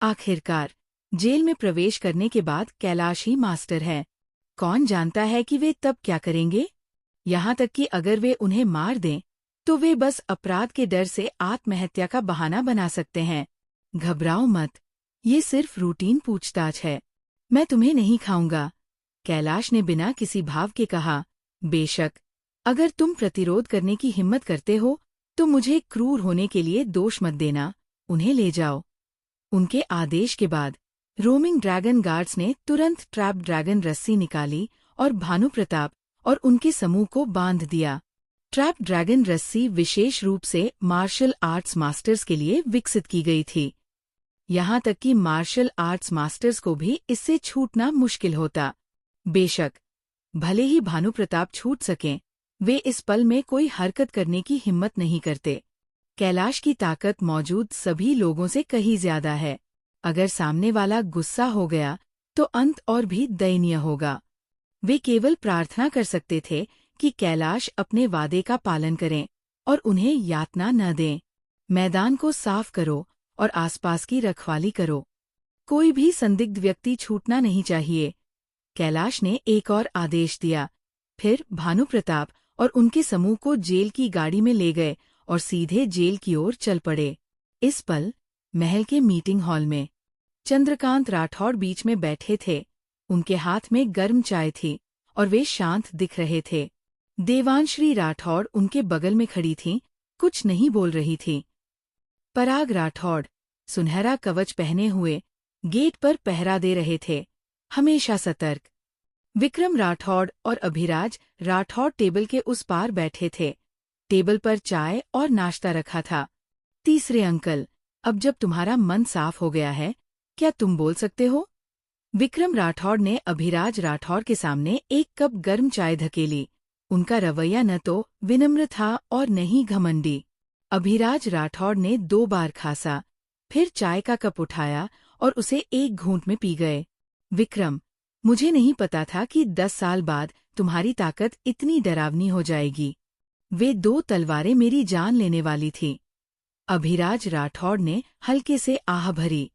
आखिरकार जेल में प्रवेश करने के बाद कैलाश ही मास्टर है। कौन जानता है कि वे तब क्या करेंगे? यहाँ तक कि अगर वे उन्हें मार दें तो वे बस अपराध के डर से आत्महत्या का बहाना बना सकते हैं। घबराओ मत, ये सिर्फ रूटीन पूछताछ है। मैं तुम्हें नहीं खाऊंगा, कैलाश ने बिना किसी भाव के कहा। बेशक, अगर तुम प्रतिरोध करने की हिम्मत करते हो तो मुझे क्रूर होने के लिए दोष मत देना। उन्हें ले जाओ। उनके आदेश के बाद रोमिंग ड्रैगन गार्ड्स ने तुरंत ट्रैप ड्रैगन रस्सी निकाली और भानुप्रताप और उनके समूह को बांध दिया। ट्रैप ड्रैगन रस्सी विशेष रूप से मार्शल आर्ट्स मास्टर्स के लिए विकसित की गई थी। यहाँ तक कि मार्शल आर्ट्स मास्टर्स को भी इससे छूटना मुश्किल होता। बेशक, भले ही भानुप्रताप छूट सकें, वे इस पल में कोई हरकत करने की हिम्मत नहीं करते। कैलाश की ताकत मौजूद सभी लोगों से कहीं ज्यादा है। अगर सामने वाला गुस्सा हो गया तो अंत और भी दयनीय होगा। वे केवल प्रार्थना कर सकते थे कि कैलाश अपने वादे का पालन करें और उन्हें यातना न दें। मैदान को साफ करो और आसपास की रखवाली करो। कोई भी संदिग्ध व्यक्ति छूटना नहीं चाहिए। कैलाश ने एक और आदेश दिया। फिर भानुप्रताप और उनके समूह को जेल की गाड़ी में ले गए और सीधे जेल की ओर चल पड़े। इस पल महल के मीटिंग हॉल में चंद्रकांत राठौड़ बीच में बैठे थे। उनके हाथ में गर्म चाय थी और वे शांत दिख रहे थे। देवांश्री राठौड़ उनके बगल में खड़ी थीं, कुछ नहीं बोल रही थी। पराग राठौड़ सुनहरा कवच पहने हुए गेट पर पहरा दे रहे थे, हमेशा सतर्क। विक्रम राठौड़ और अभिराज राठौड़ टेबल के उस पार बैठे थे। टेबल पर चाय और नाश्ता रखा था। तीसरे अंकल, अब जब तुम्हारा मन साफ हो गया है, क्या तुम बोल सकते हो? विक्रम राठौड़ ने अभिराज राठौड़ के सामने एक कप गर्म चाय धकेली। उनका रवैया न तो विनम्र था और न ही घमंडी। अभिराज राठौड़ ने 2 बार खांसा, फिर चाय का कप उठाया और उसे एक घूंट में पी गए। विक्रम, मुझे नहीं पता था कि 10 साल बाद तुम्हारी ताकत इतनी डरावनी हो जाएगी। वे 2 तलवारें मेरी जान लेने वाली थी। अभिराज राठौड़ ने हल्के से आह भरी।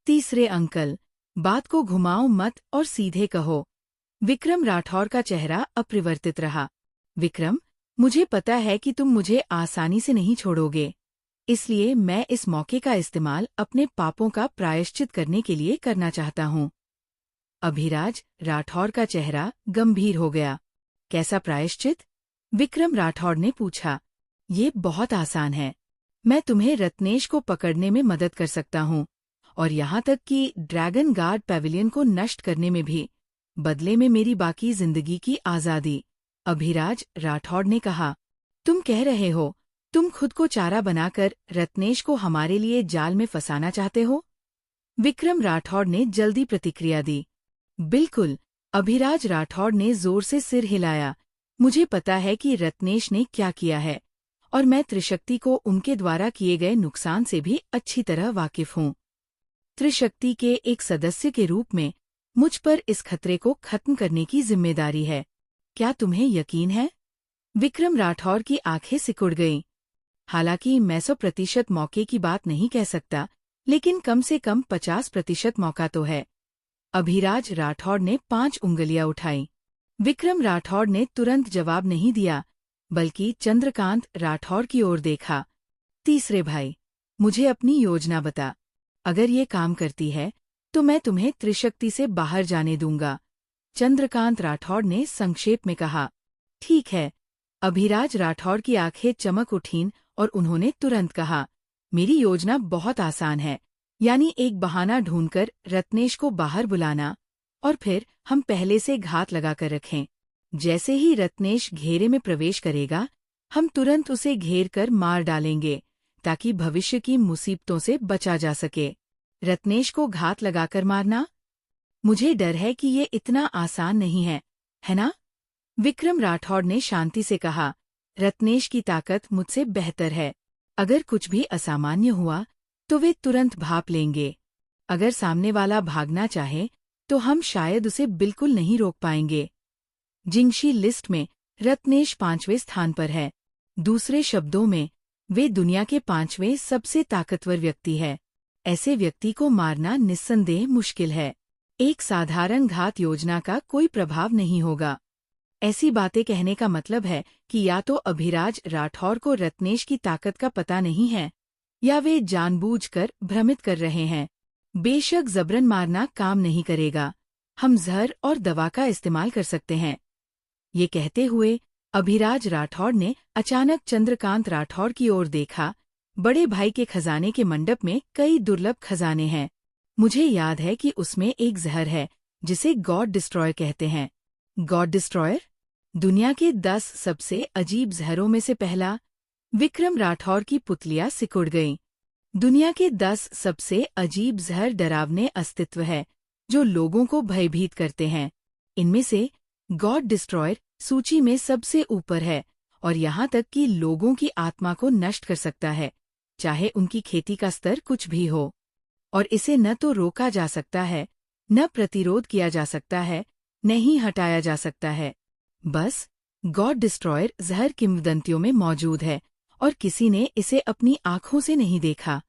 तीसरे अंकल, बात को घुमाओ मत और सीधे कहो। विक्रम राठौड़ का चेहरा अपरिवर्तित रहा। विक्रम, मुझे पता है कि तुम मुझे आसानी से नहीं छोड़ोगे, इसलिए मैं इस मौके का इस्तेमाल अपने पापों का प्रायश्चित करने के लिए करना चाहता हूँ। अभिराज राठौड़ का चेहरा गंभीर हो गया। कैसा प्रायश्चित? विक्रम राठौड़ ने पूछा। ये बहुत आसान है। मैं तुम्हें रत्नेश को पकड़ने में मदद कर सकता हूँ और यहाँ तक कि ड्रैगन गार्ड पैविलियन को नष्ट करने में भी, बदले में मेरी बाकी जिंदगी की आज़ादी। अभिराज राठौड़ ने कहा। तुम कह रहे हो तुम खुद को चारा बनाकर रत्नेश को हमारे लिए जाल में फंसाना चाहते हो? विक्रम राठौड़ ने जल्दी प्रतिक्रिया दी। बिल्कुल, अभिराज राठौड़ ने जोर से सिर हिलाया। मुझे पता है कि रत्नेश ने क्या किया है और मैं त्रिशक्ति को उनके द्वारा किए गए नुकसान से भी अच्छी तरह वाकिफ हूँ। त्रिशक्ति के एक सदस्य के रूप में मुझ पर इस खतरे को खत्म करने की जिम्मेदारी है। क्या तुम्हें यकीन है? विक्रम राठौड़ की आंखें सिकुड़ गईं। हालांकि मैं 100% मौके की बात नहीं कह सकता, लेकिन कम से कम 50% मौका तो है। अभिराज राठौड़ ने 5 उंगलियां उठाईं। विक्रम राठौड़ ने तुरंत जवाब नहीं दिया, बल्कि चंद्रकांत राठौड़ की ओर देखा। तीसरे भाई, मुझे अपनी योजना बता। अगर ये काम करती है तो मैं तुम्हें त्रिशक्ति से बाहर जाने दूंगा। चंद्रकांत राठौड़ ने संक्षेप में कहा। ठीक है। अभिराज राठौड़ की आंखें चमक उठीं और उन्होंने तुरंत कहा, मेरी योजना बहुत आसान है, यानी एक बहाना ढूंढकर रत्नेश को बाहर बुलाना और फिर हम पहले से घात लगाकर रखें। जैसे ही रत्नेश घेरे में प्रवेश करेगा, हम तुरंत उसे घेर कर मार डालेंगे ताकि भविष्य की मुसीबतों से बचा जा सके। रत्नेश को घात लगाकर मारना? मुझे डर है कि ये इतना आसान नहीं है ना? विक्रम राठौड़ ने शांति से कहा। रत्नेश की ताकत मुझसे बेहतर है। अगर कुछ भी असामान्य हुआ तो वे तुरंत भाप लेंगे। अगर सामने वाला भागना चाहे तो हम शायद उसे बिल्कुल नहीं रोक पाएंगे। जिंगशी लिस्ट में रत्नेश 5वें स्थान पर है। दूसरे शब्दों में, वे दुनिया के 5वें सबसे ताकतवर व्यक्ति है। ऐसे व्यक्ति को मारना निस्संदेह मुश्किल है। एक साधारण घात योजना का कोई प्रभाव नहीं होगा। ऐसी बातें कहने का मतलब है कि या तो अभिराज राठौर को रत्नेश की ताकत का पता नहीं है, या वे जानबूझकर भ्रमित कर रहे हैं। बेशक जबरन मारना काम नहीं करेगा, हम जहर और दवा का इस्तेमाल कर सकते हैं। ये कहते हुए अभिराज राठौर ने अचानक चंद्रकांत राठौर की ओर देखा। बड़े भाई के खजाने के मंडप में कई दुर्लभ खजाने हैं। मुझे याद है कि उसमें एक जहर है जिसे गॉड डिस्ट्रॉयर कहते हैं। God destroyer? दुनिया के 10 सबसे अजीब जहरों में से पहला। विक्रम राठौर की पुतलियां सिकुड़ गईं। दुनिया के 10 सबसे अजीब जहर डरावने अस्तित्व है जो लोगों को भयभीत करते हैं। इनमें से गॉड डिस्ट्रॉयर सूची में सबसे ऊपर है और यहाँ तक कि लोगों की आत्मा को नष्ट कर सकता है, चाहे उनकी खेती का स्तर कुछ भी हो। और इसे न तो रोका जा सकता है, न प्रतिरोध किया जा सकता है, न ही हटाया जा सकता है। बस गॉड डिस्ट्रॉयर जहर किंवदंतियों में मौजूद है और किसी ने इसे अपनी आंखों से नहीं देखा।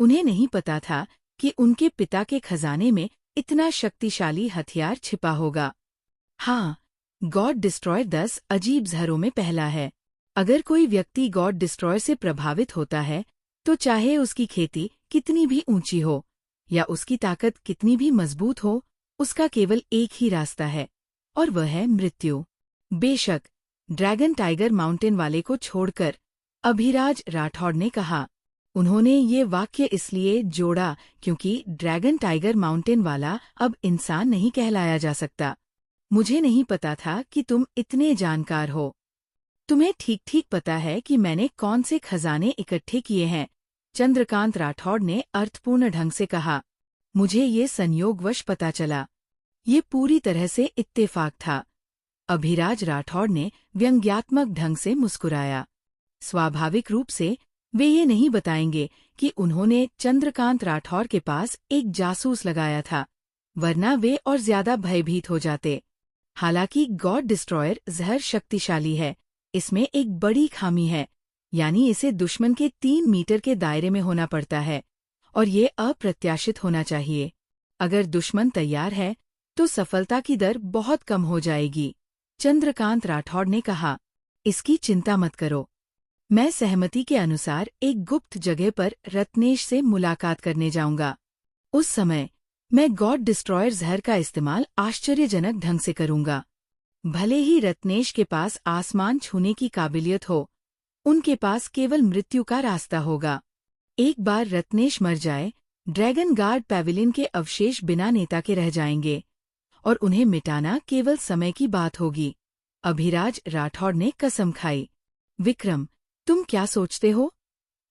उन्हें नहीं पता था कि उनके पिता के खजाने में इतना शक्तिशाली हथियार छिपा होगा। हाँ, गॉड डिस्ट्रॉयर 10 अजीब जहरों में पहला है। अगर कोई व्यक्ति गॉड डिस्ट्रॉयर से प्रभावित होता है, तो चाहे उसकी खेती कितनी भी ऊंची हो या उसकी ताकत कितनी भी मजबूत हो, उसका केवल एक ही रास्ता है, और वह है मृत्यु। बेशक ड्रैगन टाइगर माउंटेन वाले को छोड़कर, अभिराज राठौड़ ने कहा। उन्होंने ये वाक्य इसलिए जोड़ा क्योंकि ड्रैगन टाइगर माउंटेन वाला अब इंसान नहीं कहलाया जा सकता। मुझे नहीं पता था कि तुम इतने जानकार हो। तुम्हें ठीक ठीक पता है कि मैंने कौन से खजाने इकट्ठे किए हैं, चंद्रकांत राठौड़ ने अर्थपूर्ण ढंग से कहा। मुझे ये संयोगवश पता चला। ये पूरी तरह से इत्तेफाक था। अभिराज राठौड़ ने व्यंग्यात्मक ढंग से मुस्कुराया। स्वाभाविक रूप से वे ये नहीं बताएंगे कि उन्होंने चंद्रकांत राठौर के पास एक जासूस लगाया था, वरना वे और ज्यादा भयभीत हो जाते। हालांकि गॉड डिस्ट्रॉयर जहर शक्तिशाली है, इसमें एक बड़ी खामी है, यानी इसे दुश्मन के 3 मीटर के दायरे में होना पड़ता है, और ये अप्रत्याशित होना चाहिए। अगर दुश्मन तैयार है, तो सफलता की दर बहुत कम हो जाएगी। चंद्रकांत राठौड़ ने कहा, इसकी चिंता मत करो। मैं सहमति के अनुसार एक गुप्त जगह पर रत्नेश से मुलाकात करने जाऊंगा। उस समय मैं गॉड डिस्ट्रॉयर जहर का इस्तेमाल आश्चर्यजनक ढंग से करूंगा। भले ही रत्नेश के पास आसमान छूने की काबिलियत हो, उनके पास केवल मृत्यु का रास्ता होगा। एक बार रत्नेश मर जाए, ड्रैगन गार्ड पैविलियन के अवशेष बिना नेता के रह जाएंगे, और उन्हें मिटाना केवल समय की बात होगी। अभिराज राठौड़ ने कसम खाई। विक्रम, तुम क्या सोचते हो?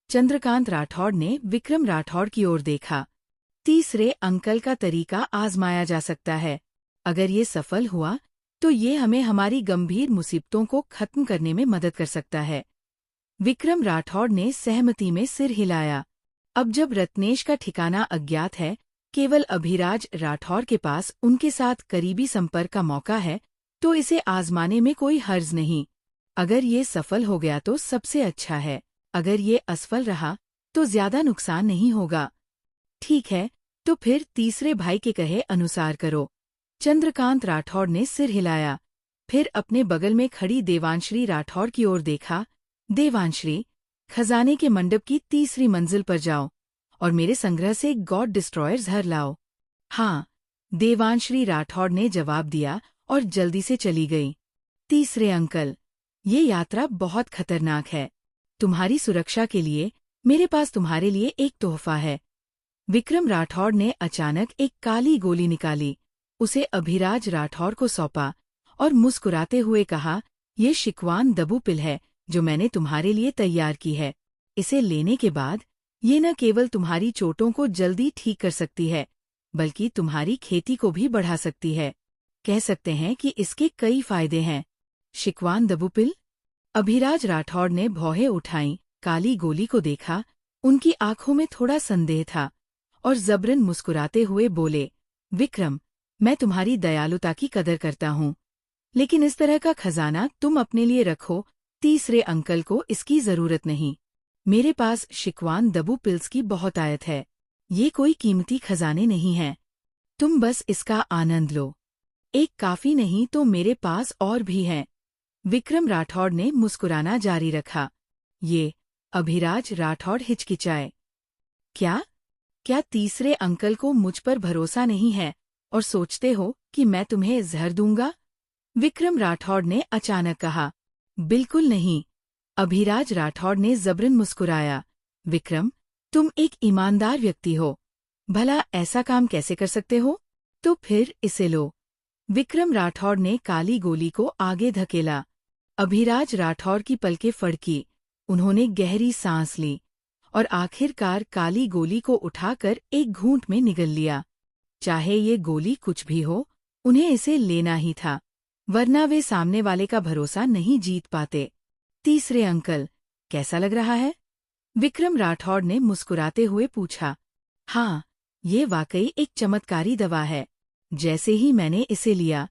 चंद्रकांत राठौड़ ने विक्रम राठौड़ की ओर देखा। तीसरे अंकल का तरीका आजमाया जा सकता है। अगर ये सफल हुआ, तो ये हमें हमारी गंभीर मुसीबतों को खत्म करने में मदद कर सकता है। विक्रम राठौड़ ने सहमति में सिर हिलाया। अब जब रत्नेश का ठिकाना अज्ञात है, केवल अभिराज राठौर के पास उनके साथ करीबी संपर्क का मौका है, तो इसे आजमाने में कोई हर्ज नहीं। अगर ये सफल हो गया तो सबसे अच्छा है, अगर ये असफल रहा तो ज्यादा नुकसान नहीं होगा। ठीक है, तो फिर तीसरे भाई के कहे अनुसार करो। चंद्रकांत राठौड़ ने सिर हिलाया, फिर अपने बगल में खड़ी देवांश्री राठौड़ की ओर देखा। देवांश्री, खजाने के मंडप की तीसरी मंजिल पर जाओ और मेरे संग्रह से गॉड डिस्ट्रॉयर जहर लाओ। हाँ, देवांश्री राठौड़ ने जवाब दिया और जल्दी से चली गई। तीसरे अंकल, ये यात्रा बहुत खतरनाक है। तुम्हारी सुरक्षा के लिए मेरे पास तुम्हारे लिए एक तोहफा है। विक्रम राठौड़ ने अचानक एक काली गोली निकाली, उसे अभिराज राठौड़ को सौंपा और मुस्कुराते हुए कहा, ये शिकवान दबू पिल है जो मैंने तुम्हारे लिए तैयार की है। इसे लेने के बाद ये न केवल तुम्हारी चोटों को जल्दी ठीक कर सकती है, बल्कि तुम्हारी खेती को भी बढ़ा सकती है। कह सकते हैं कि इसके कई फायदे हैं। शिकवान दबू पिल? अभिराज राठौड़ ने भौहें उठाईं, काली गोली को देखा, उनकी आंखों में थोड़ा संदेह था, और जबरन मुस्कुराते हुए बोले, विक्रम, मैं तुम्हारी दयालुता की कदर करता हूँ, लेकिन इस तरह का खजाना तुम अपने लिए रखो। तीसरे अंकल को इसकी जरूरत नहीं। मेरे पास शिकवान दबू पिल्स की बहुतायत है। ये कोई कीमती खजाने नहीं हैं। तुम बस इसका आनंद लो। एक काफी नहीं तो मेरे पास और भी हैं। विक्रम राठौड़ ने मुस्कुराना जारी रखा। ये, अभिराज राठौड़ हिचकिचाए। क्या? क्या तीसरे अंकल को मुझ पर भरोसा नहीं है और सोचते हो कि मैं तुम्हें जहर दूंगा? विक्रम राठौड़ ने अचानक कहा। बिल्कुल नहीं। अभिराज राठौड़ ने जबरन मुस्कुराया। विक्रम, तुम एक ईमानदार व्यक्ति हो। भला ऐसा काम कैसे कर सकते हो? तो फिर इसे लो। विक्रम राठौड़ ने काली गोली को आगे धकेला। अभिराज राठौड़ की पलकें फड़की। उन्होंने गहरी सांस ली और आखिरकार काली गोली को उठाकर एक घूंट में निगल लिया। चाहे ये गोली कुछ भी हो, उन्हें इसे लेना ही था, वरना वे सामने वाले का भरोसा नहीं जीत पाते। तीसरे अंकल, कैसा लग रहा है? विक्रम राठौड़ ने मुस्कुराते हुए पूछा। हाँ, ये वाकई एक चमत्कारी दवा है। जैसे ही मैंने इसे लिया,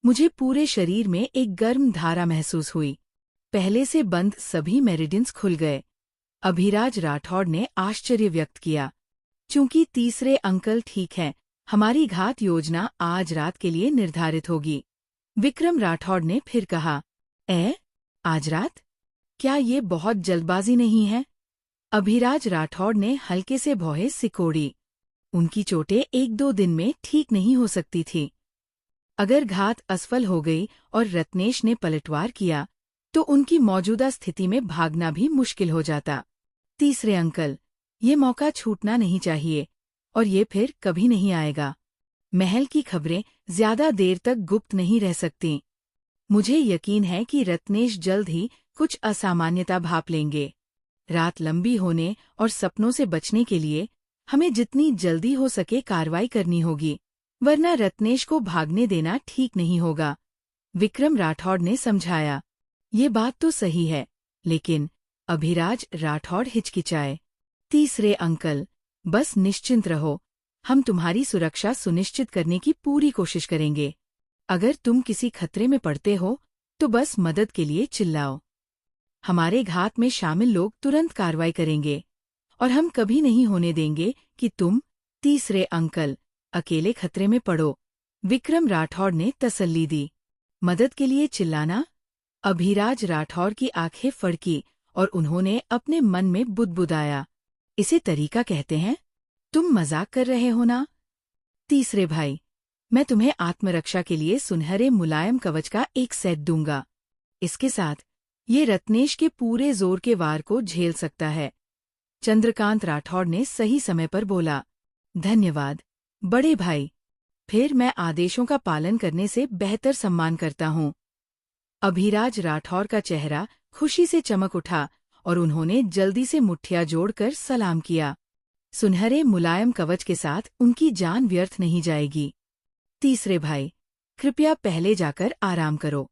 मुझे पूरे शरीर में एक गर्म धारा महसूस हुई। पहले से बंद सभी मेरिडियंस खुल गए। अभिराज राठौड़ ने आश्चर्य व्यक्त किया। चूंकि तीसरे अंकल ठीक हैं, हमारी घात योजना आज रात के लिए निर्धारित होगी। विक्रम राठौड़ ने फिर कहा। आज रात? क्या ये बहुत जल्दबाजी नहीं है? अभिराज राठौड़ ने हल्के से भौहें सिकोड़ी। उनकी चोटें 1-2 दिन में ठीक नहीं हो सकती थी। अगर घात असफल हो गई और रत्नेश ने पलटवार किया, तो उनकी मौजूदा स्थिति में भागना भी मुश्किल हो जाता। तीसरे अंकल, ये मौका छूटना नहीं चाहिए, और ये फिर कभी नहीं आएगा। महल की खबरें ज्यादा देर तक गुप्त नहीं रह सकतीं। मुझे यकीन है कि रत्नेश जल्द ही कुछ असामान्यता भांप लेंगे। रात लंबी होने और सपनों से बचने के लिए हमें जितनी जल्दी हो सके कार्रवाई करनी होगी, वरना रत्नेश को भागने देना ठीक नहीं होगा। विक्रम राठौड़ ने समझाया। ये बात तो सही है, लेकिन अभिराज राठौड़ हिचकिचाए। तीसरे अंकल, बस निश्चिंत रहो, हम तुम्हारी सुरक्षा सुनिश्चित करने की पूरी कोशिश करेंगे। अगर तुम किसी खतरे में पड़ते हो, तो बस मदद के लिए चिल्लाओ। हमारे घात में शामिल लोग तुरंत कार्रवाई करेंगे, और हम कभी नहीं होने देंगे कि तुम, तीसरे अंकल, अकेले खतरे में पड़ो। विक्रम राठौड़ ने तसल्ली दी। मदद के लिए चिल्लाना? अभिराज राठौड़ की आंखें फड़की और उन्होंने अपने मन में बुदबुदाया। इसे तरीका कहते हैं? तुम मजाक कर रहे हो ना? तीसरे भाई, मैं तुम्हें आत्मरक्षा के लिए सुनहरे मुलायम कवच का एक सेट दूंगा। इसके साथ ये रत्नेश के पूरे जोर के वार को झेल सकता है। चंद्रकांत राठौड़ ने सही समय पर बोला। धन्यवाद, बड़े भाई। फिर मैं आदेशों का पालन करने से बेहतर सम्मान करता हूँ। अभिराज राठौड़ का चेहरा खुशी से चमक उठा और उन्होंने जल्दी से मुट्ठियां जोड़कर सलाम किया। सुनहरे मुलायम कवच के साथ उनकी जान व्यर्थ नहीं जाएगी। तीसरे भाई, कृपया पहले जाकर आराम करो।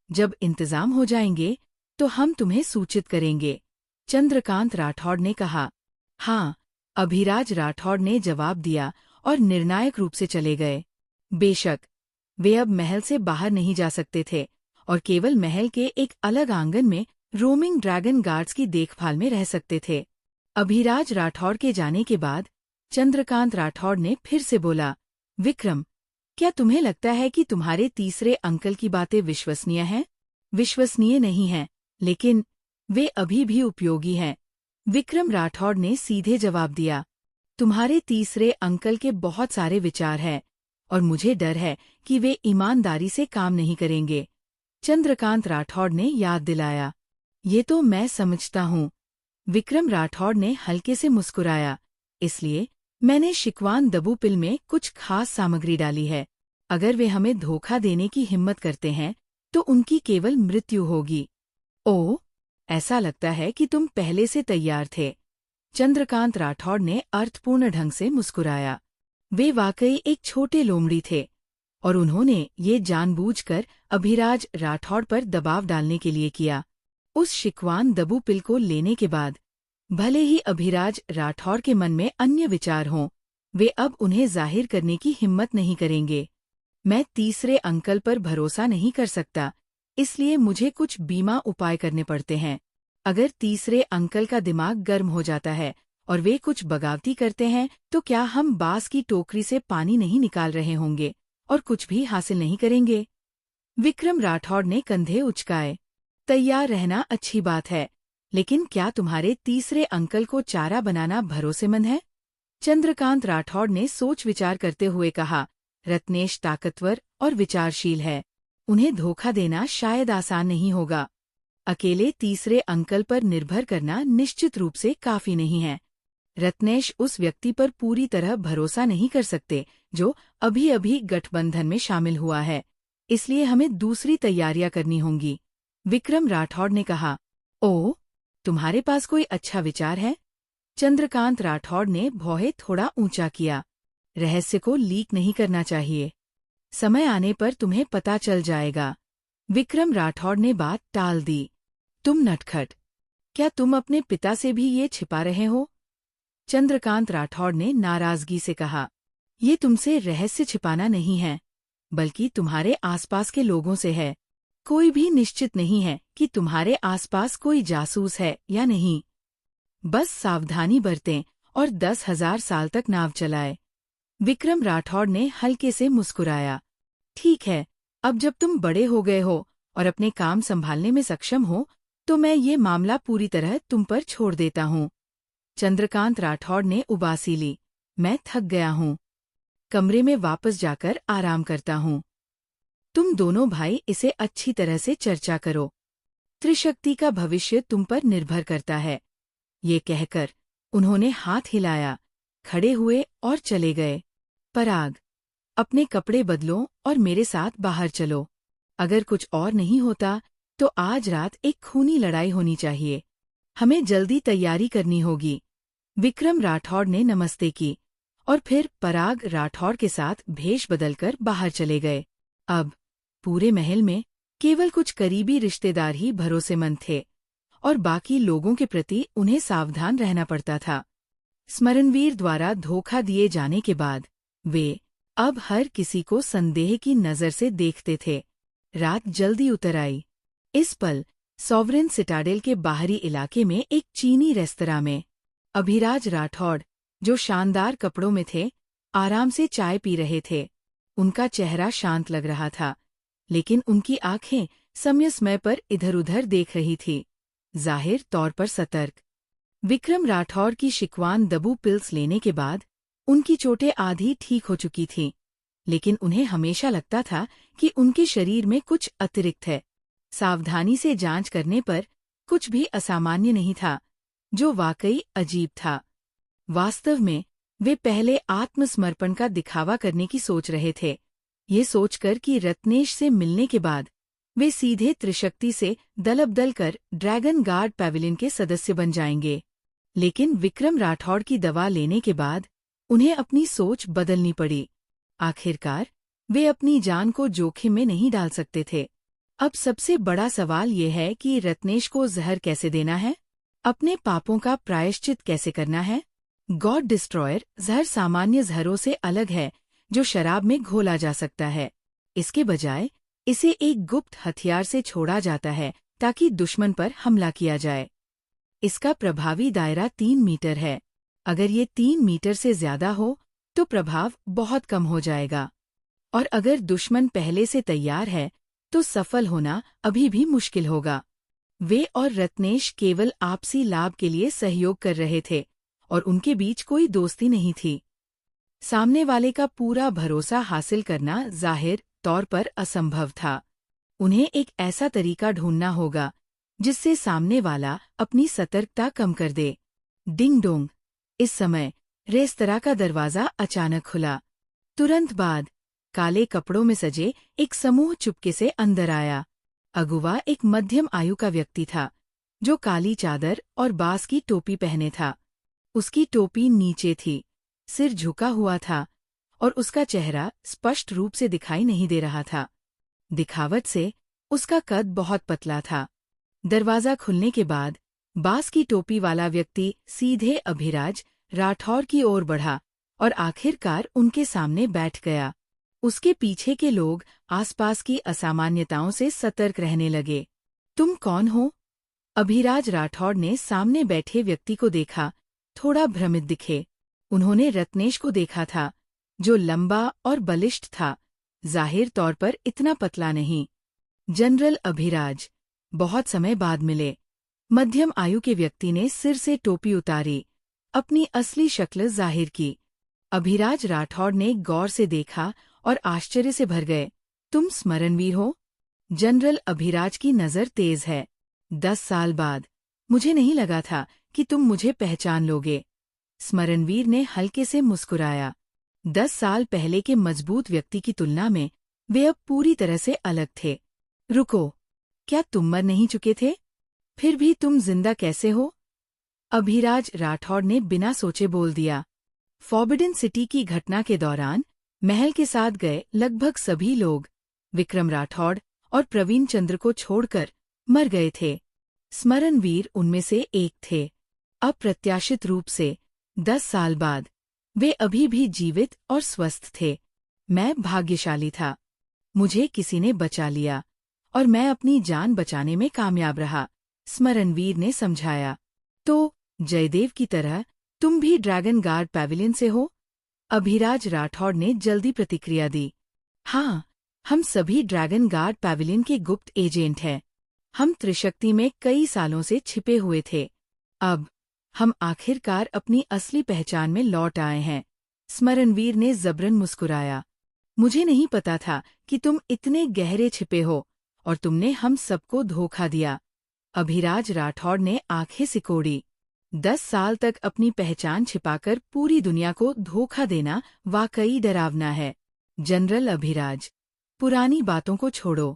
जब इंतजाम हो जाएंगे, तो हम तुम्हें सूचित करेंगे, चंद्रकांत राठौड़ ने कहा। हाँ, अभिराज राठौड़ ने जवाब दिया और निर्णायक रूप से चले गए। बेशक, वे अब महल से बाहर नहीं जा सकते थे और केवल महल के एक अलग आंगन में रोमिंग ड्रैगन गार्ड्स की देखभाल में रह सकते थे। अभिराज राठौड़ के जाने के बाद चंद्रकांत राठौड़ ने फिर से बोला। विक्रम, क्या तुम्हें लगता है कि तुम्हारे तीसरे अंकल की बातें विश्वसनीय हैं? विश्वसनीय नहीं हैं, लेकिन वे अभी भी उपयोगी हैं। विक्रम राठौड़ ने सीधे जवाब दिया। तुम्हारे तीसरे अंकल के बहुत सारे विचार हैं, और मुझे डर है कि वे ईमानदारी से काम नहीं करेंगे, चंद्रकांत राठौड़ ने याद दिलाया। ये तो मैं समझता हूँ। विक्रम राठौड़ ने हल्के से मुस्कुराया। इसलिए मैंने शिकवान दबूपिल में कुछ खास सामग्री डाली है। अगर वे हमें धोखा देने की हिम्मत करते हैं, तो उनकी केवल मृत्यु होगी। ओह, ऐसा लगता है कि तुम पहले से तैयार थे। चंद्रकांत राठौड़ ने अर्थपूर्ण ढंग से मुस्कुराया। वे वाकई एक छोटे लोमड़ी थे, और उन्होंने ये जानबूझकर अभिराज राठौड़ पर दबाव डालने के लिए किया। उस शिकवान दबूपिल को लेने के बाद, भले ही अभिराज राठौड़ के मन में अन्य विचार हों, वे अब उन्हें जाहिर करने की हिम्मत नहीं करेंगे। मैं तीसरे अंकल पर भरोसा नहीं कर सकता, इसलिए मुझे कुछ बीमा उपाय करने पड़ते हैं। अगर तीसरे अंकल का दिमाग गर्म हो जाता है और वे कुछ बगावती करते हैं तो क्या हम बांस की टोकरी से पानी नहीं निकाल रहे होंगे और कुछ भी हासिल नहीं करेंगे? विक्रम राठौड़ ने कंधे उचकाए। तैयार रहना अच्छी बात है, लेकिन क्या तुम्हारे तीसरे अंकल को चारा बनाना भरोसेमंद है? चंद्रकांत राठौड़ ने सोच विचार करते हुए कहा, रत्नेश ताकतवर और विचारशील है। उन्हें धोखा देना शायद आसान नहीं होगा। अकेले तीसरे अंकल पर निर्भर करना निश्चित रूप से काफी नहीं है। रत्नेश उस व्यक्ति पर पूरी तरह भरोसा नहीं कर सकते जो अभी अभी गठबंधन में शामिल हुआ है, इसलिए हमें दूसरी तैयारियां करनी होंगी। विक्रम राठौड़ ने कहा। ओह, तुम्हारे पास कोई अच्छा विचार है? चंद्रकांत राठौड़ ने भौहें थोड़ा ऊंचा किया। रहस्य को लीक नहीं करना चाहिए। समय आने पर तुम्हें पता चल जाएगा। विक्रम राठौड़ ने बात टाल दी। तुम नटखट, क्या तुम अपने पिता से भी ये छिपा रहे हो? चंद्रकांत राठौड़ ने नाराजगी से कहा। ये तुमसे रहस्य छिपाना नहीं है, बल्कि तुम्हारे आसपास के लोगों से है। कोई भी निश्चित नहीं है कि तुम्हारे आसपास कोई जासूस है या नहीं। बस सावधानी बरतें और 10,000 साल तक नाव चलाए। विक्रम राठौड़ ने हल्के से मुस्कुराया। ठीक है, अब जब तुम बड़े हो गए हो और अपने काम संभालने में सक्षम हो, तो मैं ये मामला पूरी तरह तुम पर छोड़ देता हूँ। चंद्रकांत राठौड़ ने उबासी ली। मैं थक गया हूँ। कमरे में वापस जाकर आराम करता हूँ। तुम दोनों भाई इसे अच्छी तरह से चर्चा करो। त्रिशक्ति का भविष्य तुम पर निर्भर करता है। ये कहकर उन्होंने हाथ हिलाया, खड़े हुए और चले गए। पराग, अपने कपड़े बदलो और मेरे साथ बाहर चलो। अगर कुछ और नहीं होता तो आज रात एक खूनी लड़ाई होनी चाहिए। हमें जल्दी तैयारी करनी होगी। विक्रम राठौड़ ने नमस्ते की और फिर पराग राठौड़ के साथ भेष बदलकर बाहर चले गए। अब पूरे महल में केवल कुछ करीबी रिश्तेदार ही भरोसेमंद थे और बाकी लोगों के प्रति उन्हें सावधान रहना पड़ता था। स्मरणवीर द्वारा धोखा दिए जाने के बाद वे अब हर किसी को संदेह की नजर से देखते थे। रात जल्दी उतर आई। इस पल सॉवरेन सिटाडेल के बाहरी इलाके में एक चीनी रेस्तरां में अभिराज राठौड़, जो शानदार कपड़ों में थे, आराम से चाय पी रहे थे। उनका चेहरा शांत लग रहा था, लेकिन उनकी आंखें समय समय पर इधर-उधर देख रही थी, जाहिर तौर पर सतर्क। विक्रम राठौड़ की शिकवान दबू पिल्स लेने के बाद उनकी चोटें आधी ठीक हो चुकी थीं, लेकिन उन्हें हमेशा लगता था कि उनके शरीर में कुछ अतिरिक्त है। सावधानी से जांच करने पर कुछ भी असामान्य नहीं था, जो वाकई अजीब था। वास्तव में वे पहले आत्मसमर्पण का दिखावा करने की सोच रहे थे, ये सोचकर कि रत्नेश से मिलने के बाद वे सीधे त्रिशक्ति से दलबदल कर ड्रैगन गार्ड पैविलियन के सदस्य बन जाएंगे। लेकिन विक्रम राठौड़ की दवा लेने के बाद उन्हें अपनी सोच बदलनी पड़ी। आखिरकार वे अपनी जान को जोखिम में नहीं डाल सकते थे। अब सबसे बड़ा सवाल ये है कि रत्नेश को जहर कैसे देना है, अपने पापों का प्रायश्चित कैसे करना है। गॉड डिस्ट्रॉयर जहर सामान्य जहरों से अलग है जो शराब में घोला जा सकता है। इसके बजाय इसे एक गुप्त हथियार से छोड़ा जाता है ताकि दुश्मन पर हमला किया जाए। इसका प्रभावी दायरा 3 मीटर है। अगर ये 3 मीटर से ज्यादा हो तो प्रभाव बहुत कम हो जाएगा, और अगर दुश्मन पहले से तैयार है तो सफल होना अभी भी मुश्किल होगा। वे और रत्नेश केवल आपसी लाभ के लिए सहयोग कर रहे थे और उनके बीच कोई दोस्ती नहीं थी। सामने वाले का पूरा भरोसा हासिल करना जाहिर तौर पर असंभव था। उन्हें एक ऐसा तरीका ढूंढना होगा जिससे सामने वाला अपनी सतर्कता कम कर दे। Ding dong. इस समय रेस्तरां का दरवाजा अचानक खुला। तुरंत बाद काले कपड़ों में सजे एक समूह चुपके से अंदर आया। अगुवा एक मध्यम आयु का व्यक्ति था, जो काली चादर और बांस की टोपी पहने था। उसकी टोपी नीचे थी, सिर झुका हुआ था और उसका चेहरा स्पष्ट रूप से दिखाई नहीं दे रहा था। दिखावट से उसका कद बहुत पतला था। दरवाजा खुलने के बाद बांस की टोपी वाला व्यक्ति सीधे अभिराज राठौड़ की ओर बढ़ा और आखिरकार उनके सामने बैठ गया। उसके पीछे के लोग आसपास की असामान्यताओं से सतर्क रहने लगे। तुम कौन हो? अभिराज राठौड़ ने सामने बैठे व्यक्ति को देखा, थोड़ा भ्रमित दिखे। उन्होंने रत्नेश को देखा था, जो लंबा और बलिष्ठ था, जाहिर तौर पर इतना पतला नहीं। जनरल अभिराज, बहुत समय बाद मिले। मध्यम आयु के व्यक्ति ने सिर से टोपी उतारी, अपनी असली शक्ल जाहिर की। अभिराज राठौड़ ने गौर से देखा और आश्चर्य से भर गए। तुम स्मरणवीर हो? जनरल अभिराज की नज़र तेज है। 10 साल बाद। मुझे नहीं लगा था कि तुम मुझे पहचान लोगे। स्मरणवीर ने हल्के से मुस्कुराया। 10 साल पहले के मजबूत व्यक्ति की तुलना में वे अब पूरी तरह से अलग थे। रुको, क्या तुम मर नहीं चुके थे? फिर भी तुम जिंदा कैसे हो? अभिराज राठौड़ ने बिना सोचे बोल दिया। फॉरबिडन सिटी की घटना के दौरान महल के साथ गए लगभग सभी लोग, विक्रम राठौड़ और प्रवीण चंद्र को छोड़कर, मर गए थे। स्मरणवीर उनमें से एक थे। अप्रत्याशित रूप से 10 साल बाद वे अभी भी जीवित और स्वस्थ थे। मैं भाग्यशाली था। मुझे किसी ने बचा लिया और मैं अपनी जान बचाने में कामयाब रहा, स्मरणवीर ने समझाया। तो जयदेव की तरह तुम भी ड्रैगन गार्ड पैविलियन से हो? अभिराज राठौड़ ने जल्दी प्रतिक्रिया दी। हाँ, हम सभी ड्रैगन गार्ड पैविलियन के गुप्त एजेंट हैं। हम त्रिशक्ति में कई सालों से छिपे हुए थे। अब हम आखिरकार अपनी असली पहचान में लौट आए हैं। स्मरणवीर ने जबरन मुस्कुराया। मुझे नहीं पता था कि तुम इतने गहरे छिपे हो और तुमने हम सबको धोखा दिया। अभिराज राठौड़ ने आंखें सिकोड़ी। 10 साल तक अपनी पहचान छिपाकर पूरी दुनिया को धोखा देना वाकई डरावना है। जनरल अभिराज, पुरानी बातों को छोड़ो,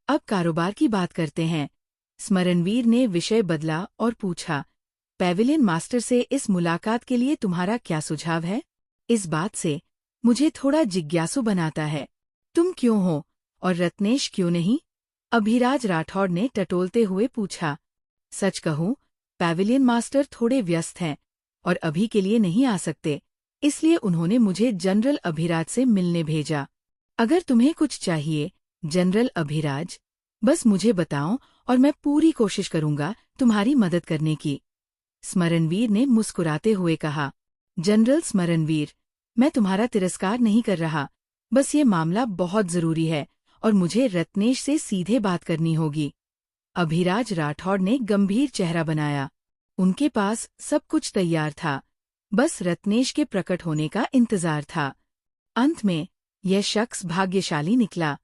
अब कारोबार की बात करते हैं। स्मरणवीर ने विषय बदला और पूछा, पैविलियन मास्टर से इस मुलाकात के लिए तुम्हारा क्या सुझाव है? इस बात से मुझे थोड़ा जिज्ञासु बनाता है। तुम क्यों हो और रत्नेश क्यों नहीं? अभिराज राठौड़ ने टटोलते हुए पूछा। सच कहूं, पैविलियन मास्टर थोड़े व्यस्त हैं और अभी के लिए नहीं आ सकते, इसलिए उन्होंने मुझे जनरल अभिराज से मिलने भेजा। अगर तुम्हें कुछ चाहिए, जनरल अभिराज, बस मुझे बताओ और मैं पूरी कोशिश करूंगा तुम्हारी मदद करने की। स्मरणवीर ने मुस्कुराते हुए कहा। जनरल स्मरणवीर, मैं तुम्हारा तिरस्कार नहीं कर रहा, बस ये मामला बहुत जरूरी है और मुझे रत्नेश से सीधे बात करनी होगी। अभिराज राठौड़ ने गंभीर चेहरा बनाया। उनके पास सब कुछ तैयार था, बस रत्नेश के प्रकट होने का इंतजार था। अंत में यह शख्स भाग्यशाली निकला।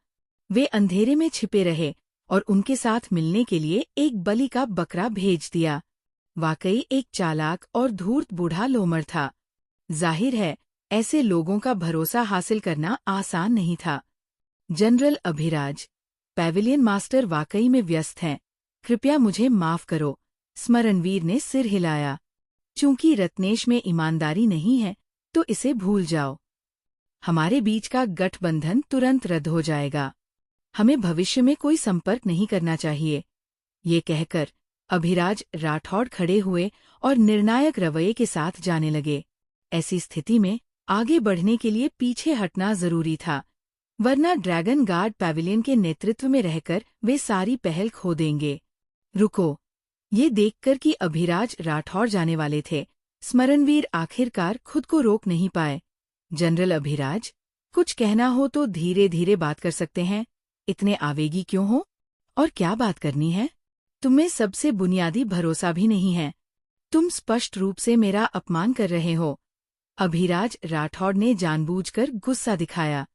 वे अंधेरे में छिपे रहे और उनके साथ मिलने के लिए एक बलि का बकरा भेज दिया। वाकई एक चालाक और धूर्त बूढ़ा लोमड़ था। जाहिर है, ऐसे लोगों का भरोसा हासिल करना आसान नहीं था। जनरल अभिराज, पैविलियन मास्टर वाकई में व्यस्त हैं। कृपया मुझे माफ करो। स्मरणवीर ने सिर हिलाया। चूंकि रत्नेश में ईमानदारी नहीं है, तो इसे भूल जाओ। हमारे बीच का गठबंधन तुरंत रद्द हो जाएगा। हमें भविष्य में कोई संपर्क नहीं करना चाहिए। ये कहकर अभिराज राठौड़ खड़े हुए और निर्णायक रवैये के साथ जाने लगे। ऐसी स्थिति में आगे बढ़ने के लिए पीछे हटना जरूरी था, वरना ड्रैगन गार्ड पैविलियन के नेतृत्व में रहकर वे सारी पहल खो देंगे। रुको, ये देखकर कि अभिराज राठौड़ जाने वाले थे, स्मरणवीर आखिरकार खुद को रोक नहीं पाए। जनरल अभिराज, कुछ कहना हो तो धीरे धीरे बात कर सकते हैं। इतने आवेगी क्यों हो? और क्या बात करनी है? तुम्हें सबसे बुनियादी भरोसा भी नहीं है। तुम स्पष्ट रूप से मेरा अपमान कर रहे हो। अभिराज राठौड़ ने जानबूझकर गुस्सा दिखाया।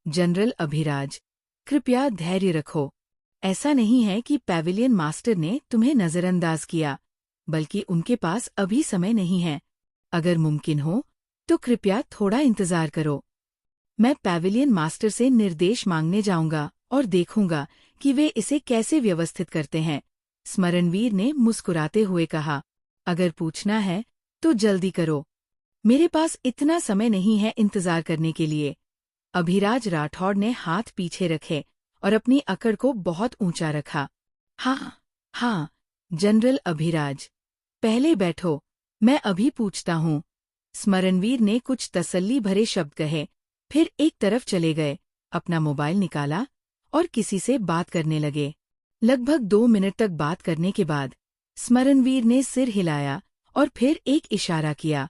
जनरल अभिराज, कृपया धैर्य रखो। ऐसा नहीं है कि पैविलियन मास्टर ने तुम्हें नजरअंदाज किया, बल्कि उनके पास अभी समय नहीं है। अगर मुमकिन हो तो कृपया थोड़ा इंतजार करो। मैं पैविलियन मास्टर से निर्देश मांगने जाऊंगा और देखूंगा कि वे इसे कैसे व्यवस्थित करते हैं। स्मरणवीर ने मुस्कुराते हुए कहा। अगर पूछना है तो जल्दी करो। मेरे पास इतना समय नहीं है इंतजार करने के लिए। अभिराज राठौड़ ने हाथ पीछे रखे और अपनी अकड़ को बहुत ऊंचा रखा। हाँ, जनरल अभिराज, पहले बैठो, मैं अभी पूछता हूँ। स्मरणवीर ने कुछ तसल्ली भरे शब्द कहे, फिर एक तरफ चले गए, अपना मोबाइल निकाला और किसी से बात करने लगे। लगभग 2 मिनट तक बात करने के बाद स्मरणवीर ने सिर हिलाया और फिर एक इशारा किया।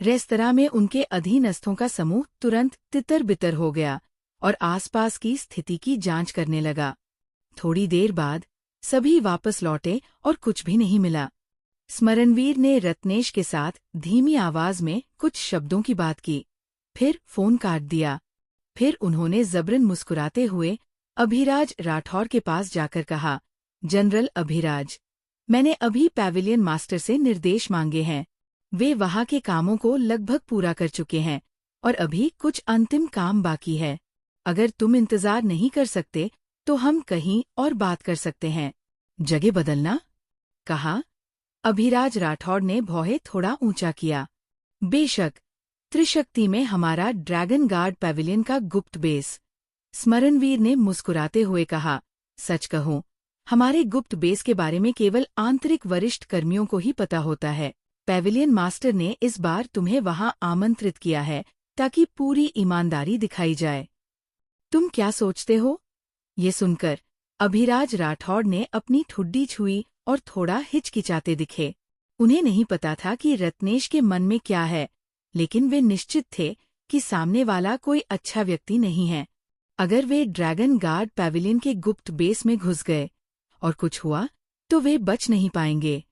रेस्तरां में उनके अधीनस्थों का समूह तुरंत तितर-बितर हो गया और आसपास की स्थिति की जांच करने लगा। थोड़ी देर बाद सभी वापस लौटे और कुछ भी नहीं मिला। स्मरणवीर ने रत्नेश के साथ धीमी आवाज में कुछ शब्दों की बात की, फिर फोन काट दिया। फिर उन्होंने जबरन मुस्कुराते हुए अभिराज राठौर के पास जाकर कहा, जनरल अभिराज, मैंने अभी पैविलियन मास्टर से निर्देश मांगे हैं। वे वहां के कामों को लगभग पूरा कर चुके हैं और अभी कुछ अंतिम काम बाकी है। अगर तुम इंतजार नहीं कर सकते तो हम कहीं और बात कर सकते हैं। जगह बदलना? कहा। अभिराज राठौड़ ने भौहें थोड़ा ऊंचा किया। बेशक, त्रिशक्ति में हमारा ड्रैगन गार्ड पैविलियन का गुप्त बेस। स्मरणवीर ने मुस्कुराते हुए कहा, सच कहूं, हमारे गुप्त बेस के बारे में केवल आंतरिक वरिष्ठ कर्मियों को ही पता होता है। पैविलियन मास्टर ने इस बार तुम्हें वहां आमंत्रित किया है ताकि पूरी ईमानदारी दिखाई जाए। तुम क्या सोचते हो? ये सुनकर अभिराज राठौड़ ने अपनी ठुड्डी छुई और थोड़ा हिचकिचाते दिखे। उन्हें नहीं पता था कि रत्नेश के मन में क्या है, लेकिन वे निश्चित थे कि सामने वाला कोई अच्छा व्यक्ति नहीं है। अगर वे ड्रैगन गार्ड पैविलियन के गुप्त बेस में घुस गए और कुछ हुआ तो वे बच नहीं पाएंगे।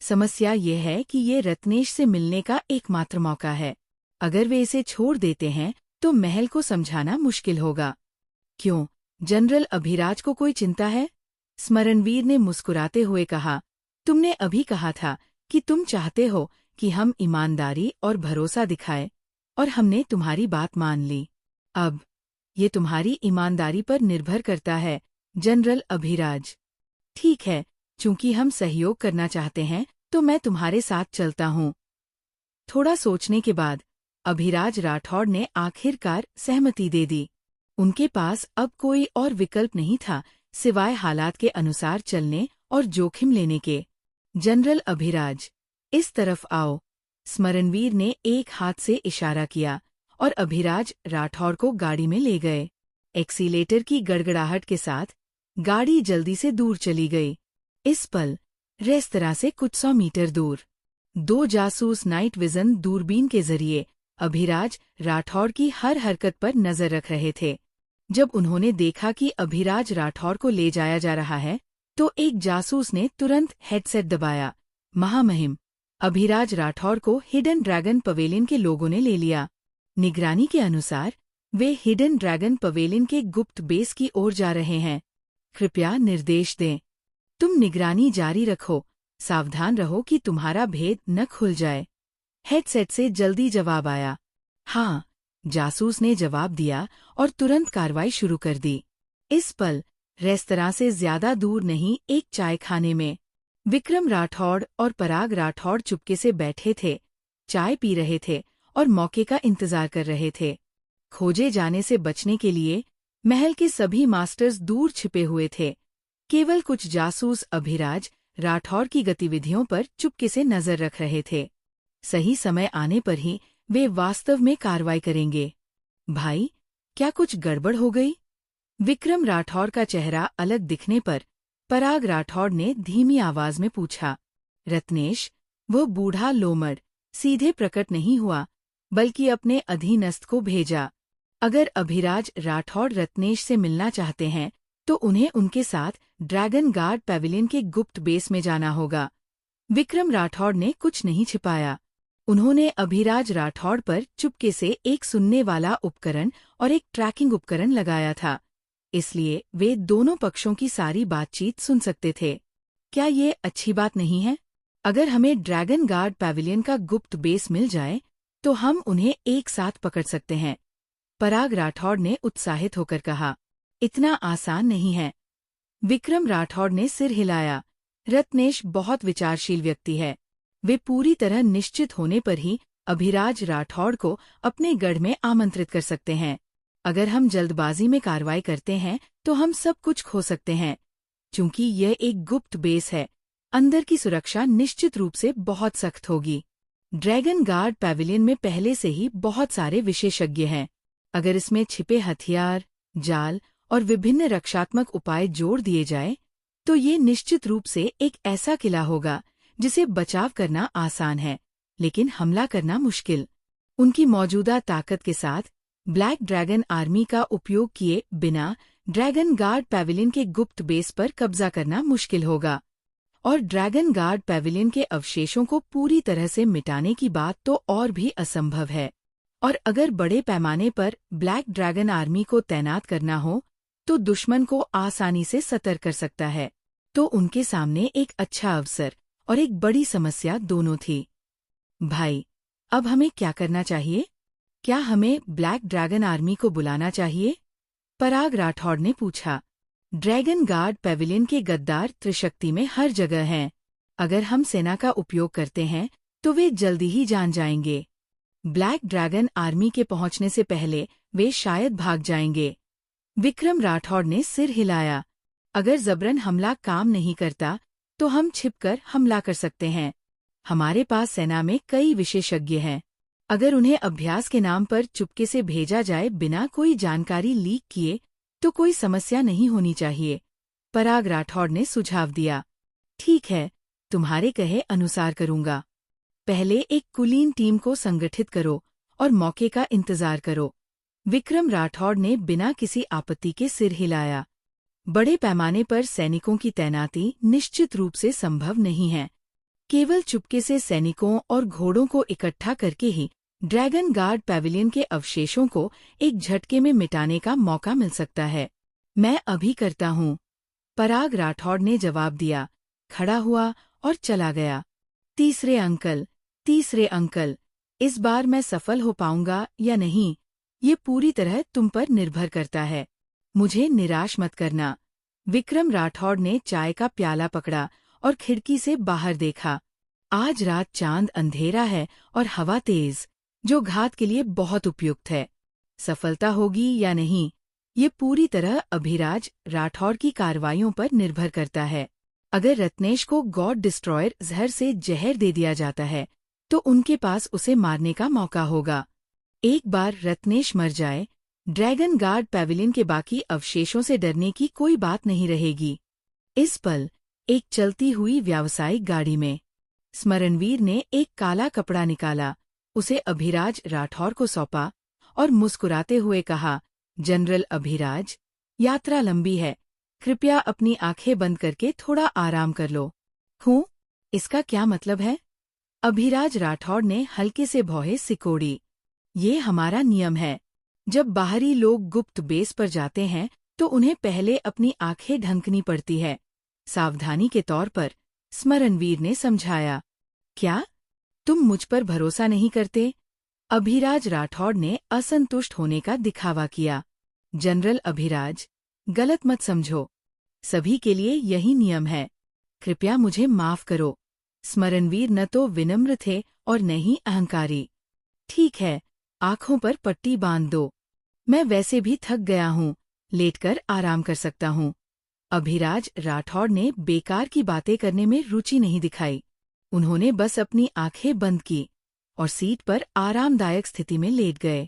समस्या ये है कि ये रत्नेश से मिलने का एकमात्र मौका है। अगर वे इसे छोड़ देते हैं तो महल को समझाना मुश्किल होगा। क्यों, जनरल अभिराज को कोई चिंता है? स्मरणवीर ने मुस्कुराते हुए कहा, तुमने अभी कहा था कि तुम चाहते हो कि हम ईमानदारी और भरोसा दिखाएं, और हमने तुम्हारी बात मान ली। अब ये तुम्हारी ईमानदारी पर निर्भर करता है, जनरल अभिराज। ठीक है, चूंकि हम सहयोग करना चाहते हैं तो मैं तुम्हारे साथ चलता हूँ। थोड़ा सोचने के बाद अभिराज राठौड़ ने आखिरकार सहमति दे दी। उनके पास अब कोई और विकल्प नहीं था सिवाय हालात के अनुसार चलने और जोखिम लेने के। जनरल अभिराज, इस तरफ आओ। स्मरणवीर ने एक हाथ से इशारा किया और अभिराज राठौड़ को गाड़ी में ले गए। एक्सीलेटर की गड़गड़ाहट के साथ गाड़ी जल्दी से दूर चली गई। इस पल रेस्तरां से कुछ 100 मीटर दूर 2 जासूस नाइट विजन दूरबीन के जरिए अभिराज राठौड़ की हर हरकत पर नजर रख रहे थे। जब उन्होंने देखा कि अभिराज राठौड़ को ले जाया जा रहा है तो एक जासूस ने तुरंत हेडसेट दबाया। महामहिम, अभिराज राठौड़ को हिडन ड्रैगन पवेलियन के लोगों ने ले लिया। निगरानी के अनुसार वे हिडन ड्रैगन पवेलियन के गुप्त बेस की ओर जा रहे हैं। कृपया निर्देश दें। तुम निगरानी जारी रखो, सावधान रहो कि तुम्हारा भेद न खुल जाए। हेडसेट से जल्दी जवाब आया। हाँ, जासूस ने जवाब दिया और तुरंत कार्रवाई शुरू कर दी। इस पल रेस्तरां से ज्यादा दूर नहीं एक चाय खाने में विक्रम राठौड़ और पराग राठौड़ चुपके से बैठे थे, चाय पी रहे थे और मौके का इंतजार कर रहे थे। खोजे जाने से बचने के लिए महल के सभी मास्टर्स दूर छिपे हुए थे। केवल कुछ जासूस अभिराज राठौड़ की गतिविधियों पर चुपके से नजर रख रहे थे। सही समय आने पर ही वे वास्तव में कार्रवाई करेंगे। भाई, क्या कुछ गड़बड़ हो गई? विक्रम राठौड़ का चेहरा अलग दिखने पर पराग राठौड़ ने धीमी आवाज में पूछा। रत्नेश, वो बूढ़ा लोमड़ सीधे प्रकट नहीं हुआ, बल्कि अपने अधीनस्थ को भेजा। अगर अभिराज राठौड़ रत्नेश से मिलना चाहते हैं तो उन्हें उनके साथ ड्रैगन गार्ड पैविलियन के गुप्त बेस में जाना होगा। विक्रम राठौड़ ने कुछ नहीं छिपाया। उन्होंने अभिराज राठौड़ पर चुपके से एक सुनने वाला उपकरण और एक ट्रैकिंग उपकरण लगाया था, इसलिए वे दोनों पक्षों की सारी बातचीत सुन सकते थे। क्या ये अच्छी बात नहीं है? अगर हमें ड्रैगन गार्ड पैविलियन का गुप्त बेस मिल जाए तो हम उन्हें एक साथ पकड़ सकते हैं। पराग राठौड़ ने उत्साहित होकर कहा। इतना आसान नहीं है। विक्रम राठौड़ ने सिर हिलाया। रत्नेश बहुत विचारशील व्यक्ति है। वे पूरी तरह निश्चित होने पर ही अभिराज राठौड़ को अपने गढ़ में आमंत्रित कर सकते हैं। अगर हम जल्दबाजी में कार्रवाई करते हैं तो हम सब कुछ खो सकते हैं। चूंकि यह एक गुप्त बेस है, अंदर की सुरक्षा निश्चित रूप से बहुत सख्त होगी। ड्रैगन गार्ड पैविलियन में पहले से ही बहुत सारे विशेषज्ञ हैं। अगर इसमें छिपे हथियार, जाल और विभिन्न रक्षात्मक उपाय जोड़ दिए जाए तो ये निश्चित रूप से एक ऐसा किला होगा जिसे बचाव करना आसान है, लेकिन हमला करना मुश्किल। उनकी मौजूदा ताकत के साथ ब्लैक ड्रैगन आर्मी का उपयोग किए बिना ड्रैगन गार्ड पैविलियन के गुप्त बेस पर कब्जा करना मुश्किल होगा। और ड्रैगन गार्ड पैविलियन के अवशेषों को पूरी तरह से मिटाने की बात तो और भी असंभव है। और अगर बड़े पैमाने पर ब्लैक ड्रैगन आर्मी को तैनात करना हो तो दुश्मन को आसानी से सतर्क कर सकता है। तो उनके सामने एक अच्छा अवसर और एक बड़ी समस्या दोनों थी। भाई, अब हमें क्या करना चाहिए? क्या हमें ब्लैक ड्रैगन आर्मी को बुलाना चाहिए? पराग राठौड़ ने पूछा। ड्रैगन गार्ड पैविलियन के गद्दार त्रिशक्ति में हर जगह हैं। अगर हम सेना का उपयोग करते हैं तो वे जल्दी ही जान जाएंगे। ब्लैक ड्रैगन आर्मी के पहुंचने से पहले वे शायद भाग जाएंगे। विक्रम राठौड़ ने सिर हिलाया। अगर जबरन हमला काम नहीं करता तो हम छिपकर हमला कर सकते हैं। हमारे पास सेना में कई विशेषज्ञ हैं। अगर उन्हें अभ्यास के नाम पर चुपके से भेजा जाए बिना कोई जानकारी लीक किए तो कोई समस्या नहीं होनी चाहिए। पराग राठौड़ ने सुझाव दिया। ठीक है, तुम्हारे कहे अनुसार करूंगा। पहले एक कुलीन टीम को संगठित करो और मौके का इंतजार करो। विक्रम राठौड़ ने बिना किसी आपत्ति के सिर हिलाया। बड़े पैमाने पर सैनिकों की तैनाती निश्चित रूप से संभव नहीं है। केवल चुपके से सैनिकों और घोड़ों को इकट्ठा करके ही ड्रैगन गार्ड पैविलियन के अवशेषों को एक झटके में मिटाने का मौका मिल सकता है। मैं अभी करता हूँ, पराग राठौड़ ने जवाब दिया, खड़ा हुआ और चला गया। तीसरे अंकल, इस बार मैं सफल हो पाऊंगा या नहीं, ये पूरी तरह तुम पर निर्भर करता है। मुझे निराश मत करना। विक्रम राठौड़ ने चाय का प्याला पकड़ा और खिड़की से बाहर देखा। आज रात चांद अंधेरा है और हवा तेज, जो घात के लिए बहुत उपयुक्त है। सफलता होगी या नहीं, ये पूरी तरह अभिराज राठौड़ की कार्रवाइयों पर निर्भर करता है। अगर रत्नेश को गॉड डिस्ट्रॉयर जहर से जहर दे दिया जाता है तो उनके पास उसे मारने का मौका होगा। एक बार रत्नेश मर जाए, ड्रैगन गार्ड पैविलियन के बाकी अवशेषों से डरने की कोई बात नहीं रहेगी। इस पल एक चलती हुई व्यावसायिक गाड़ी में स्मरणवीर ने एक काला कपड़ा निकाला, उसे अभिराज राठौड़ को सौंपा और मुस्कुराते हुए कहा, जनरल अभिराज, यात्रा लंबी है, कृपया अपनी आंखें बंद करके थोड़ा आराम कर लो। हूँ, इसका क्या मतलब है? अभिराज राठौड़ ने हल्के से भौहें सिकोड़ी। ये हमारा नियम है। जब बाहरी लोग गुप्त बेस पर जाते हैं तो उन्हें पहले अपनी आंखें ढंकनी पड़ती है, सावधानी के तौर पर, स्मरणवीर ने समझाया। क्या तुम मुझ पर भरोसा नहीं करते? अभिराज राठौड़ ने असंतुष्ट होने का दिखावा किया। जनरल अभिराज, गलत मत समझो, सभी के लिए यही नियम है। कृपया मुझे माफ करो। स्मरणवीर न तो विनम्र थे और न ही अहंकारी। ठीक है, आंखों पर पट्टी बांध दो। मैं वैसे भी थक गया हूँ, लेटकर आराम कर सकता हूँ। अभिराज राठौड़ ने बेकार की बातें करने में रुचि नहीं दिखाई। उन्होंने बस अपनी आंखें बंद की और सीट पर आरामदायक स्थिति में लेट गए।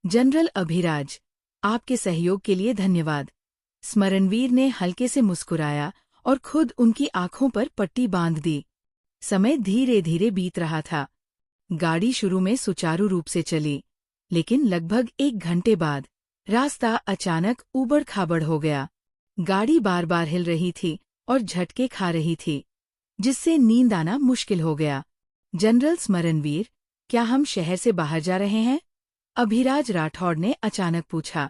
जनरल अभिराज, आपके सहयोग के लिए धन्यवाद। स्मरणवीर ने हल्के से मुस्कुराया और खुद उनकी आंखों पर पट्टी बांध दी। समय धीरे धीरे बीत रहा था। गाड़ी शुरू में सुचारू रूप से चली, लेकिन लगभग 1 घंटे बाद रास्ता अचानक ऊबड़-खाबड़ हो गया। गाड़ी बार बार हिल रही थी और झटके खा रही थी, जिससे नींद आना मुश्किल हो गया। जनरल स्मरणवीर, क्या हम शहर से बाहर जा रहे हैं? अभिराज राठौड़ ने अचानक पूछा।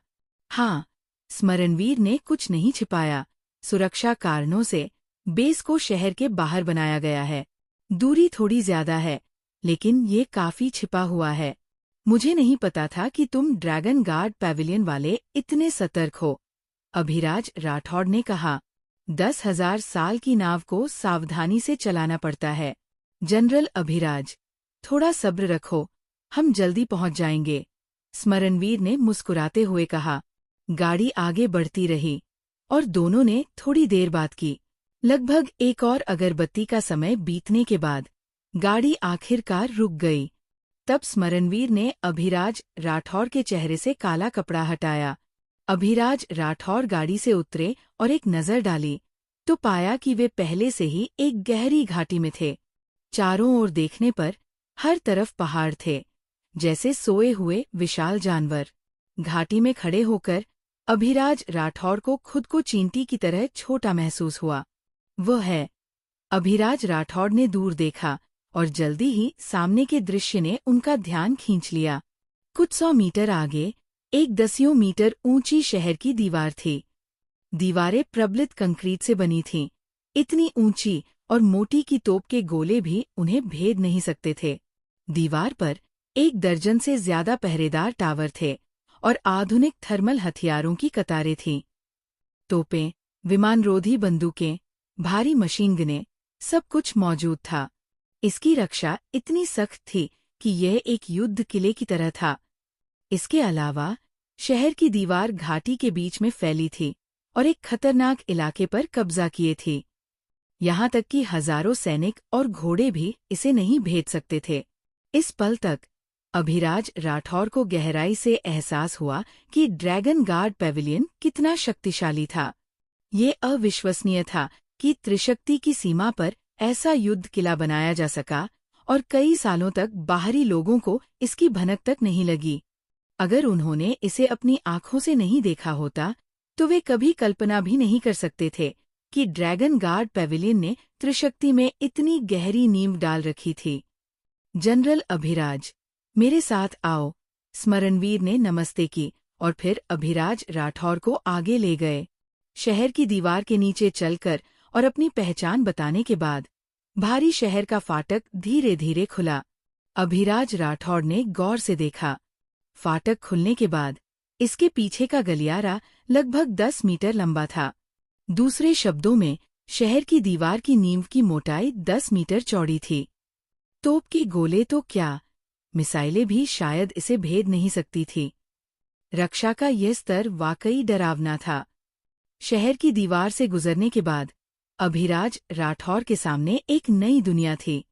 हाँ, स्मरणवीर ने कुछ नहीं छिपाया। सुरक्षा कारणों से बेस को शहर के बाहर बनाया गया है। दूरी थोड़ी ज्यादा है, लेकिन ये काफी छिपा हुआ है। मुझे नहीं पता था कि तुम ड्रैगन गार्ड पैविलियन वाले इतने सतर्क हो, अभिराज राठौड़ ने कहा। 10,000 साल की नाव को सावधानी से चलाना पड़ता है। जनरल अभिराज, थोड़ा सब्र रखो, हम जल्दी पहुंच जाएंगे, स्मरणवीर ने मुस्कुराते हुए कहा। गाड़ी आगे बढ़ती रही और दोनों ने थोड़ी देर बात की। लगभग 1 और अगरबत्ती का समय बीतने के बाद गाड़ी आखिरकार रुक गई। तब स्मरणवीर ने अभिराज राठौड़ के चेहरे से काला कपड़ा हटाया। अभिराज राठौड़ गाड़ी से उतरे और एक नजर डाली तो पाया कि वे पहले से ही एक गहरी घाटी में थे। चारों ओर देखने पर हर तरफ पहाड़ थे, जैसे सोए हुए विशाल जानवर। घाटी में खड़े होकर अभिराज राठौड़ को खुद को चींटी की तरह छोटा महसूस हुआ। वो है। अभिराज राठौड़ ने दूर देखा और जल्दी ही सामने के दृश्य ने उनका ध्यान खींच लिया। कुछ 100 मीटर आगे एक 10 मीटर ऊंची शहर की दीवार थी। दीवारें प्रबलित कंक्रीट से बनी थीं, इतनी ऊंची और मोटी कि तोप के गोले भी उन्हें भेद नहीं सकते थे। दीवार पर 1 दर्जन से ज्यादा पहरेदार टावर थे और आधुनिक थर्मल हथियारों की कतारें थीं। तोपें, विमानरोधी बंदूकें, भारी मशीन गनें, सब कुछ मौजूद था। इसकी रक्षा इतनी सख्त थी कि यह एक युद्ध किले की तरह था। इसके अलावा शहर की दीवार घाटी के बीच में फैली थी और एक खतरनाक इलाके पर कब्जा किए थी। यहाँ तक कि हजारों सैनिक और घोड़े भी इसे नहीं भेद सकते थे। इस पल तक अभिराज राठौड़ को गहराई से एहसास हुआ कि ड्रैगन गार्ड पैविलियन कितना शक्तिशाली था। ये अविश्वसनीय था कि त्रिशक्ति की सीमा पर ऐसा युद्ध किला बनाया जा सका और कई सालों तक बाहरी लोगों को इसकी भनक तक नहीं लगी। अगर उन्होंने इसे अपनी आंखों से नहीं देखा होता तो वे कभी कल्पना भी नहीं कर सकते थे कि ड्रैगन गार्ड पैविलियन ने त्रिशक्ति में इतनी गहरी नींव डाल रखी थी। जनरल अभिराज, मेरे साथ आओ, स्मरणवीर ने नमस्ते की और फिर अभिराज राठौड़ को आगे ले गए। शहर की दीवार के नीचे चलकर और अपनी पहचान बताने के बाद भारी शहर का फाटक धीरे धीरे खुला। अभिराज राठौड़ ने गौर से देखा। फाटक खुलने के बाद इसके पीछे का गलियारा लगभग 10 मीटर लंबा था। दूसरे शब्दों में शहर की दीवार की नींव की मोटाई 10 मीटर चौड़ी थी। तोप के गोले तो क्या, मिसाइलें भी शायद इसे भेद नहीं सकती थी। रक्षा का यह स्तर वाकई डरावना था। शहर की दीवार से गुजरने के बाद अभिराज राठौड़ के सामने एक नई दुनिया थी।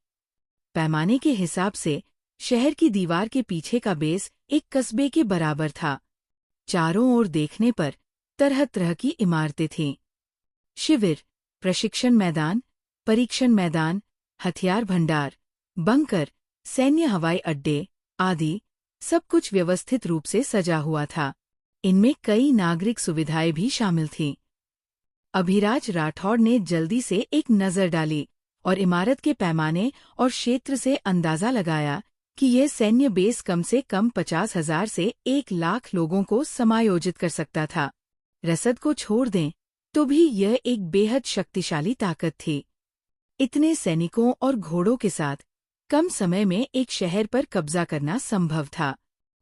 पैमाने के हिसाब से शहर की दीवार के पीछे का बेस एक कस्बे के बराबर था। चारों ओर देखने पर तरह तरह की इमारतें थीं। शिविर, प्रशिक्षण मैदान, परीक्षण मैदान, हथियार भंडार, बंकर, सैन्य हवाई अड्डे आदि सब कुछ व्यवस्थित रूप से सजा हुआ था। इनमें कई नागरिक सुविधाएं भी शामिल थीं। अभिराज राठौड़ ने जल्दी से एक नज़र डाली और इमारत के पैमाने और क्षेत्र से अंदाजा लगाया कि यह सैन्य बेस कम से कम 50,000 से 1 लाख लोगों को समायोजित कर सकता था। रसद को छोड़ दें तो भी यह एक बेहद शक्तिशाली ताकत थी। इतने सैनिकों और घोड़ों के साथ कम समय में एक शहर पर कब्जा करना संभव था।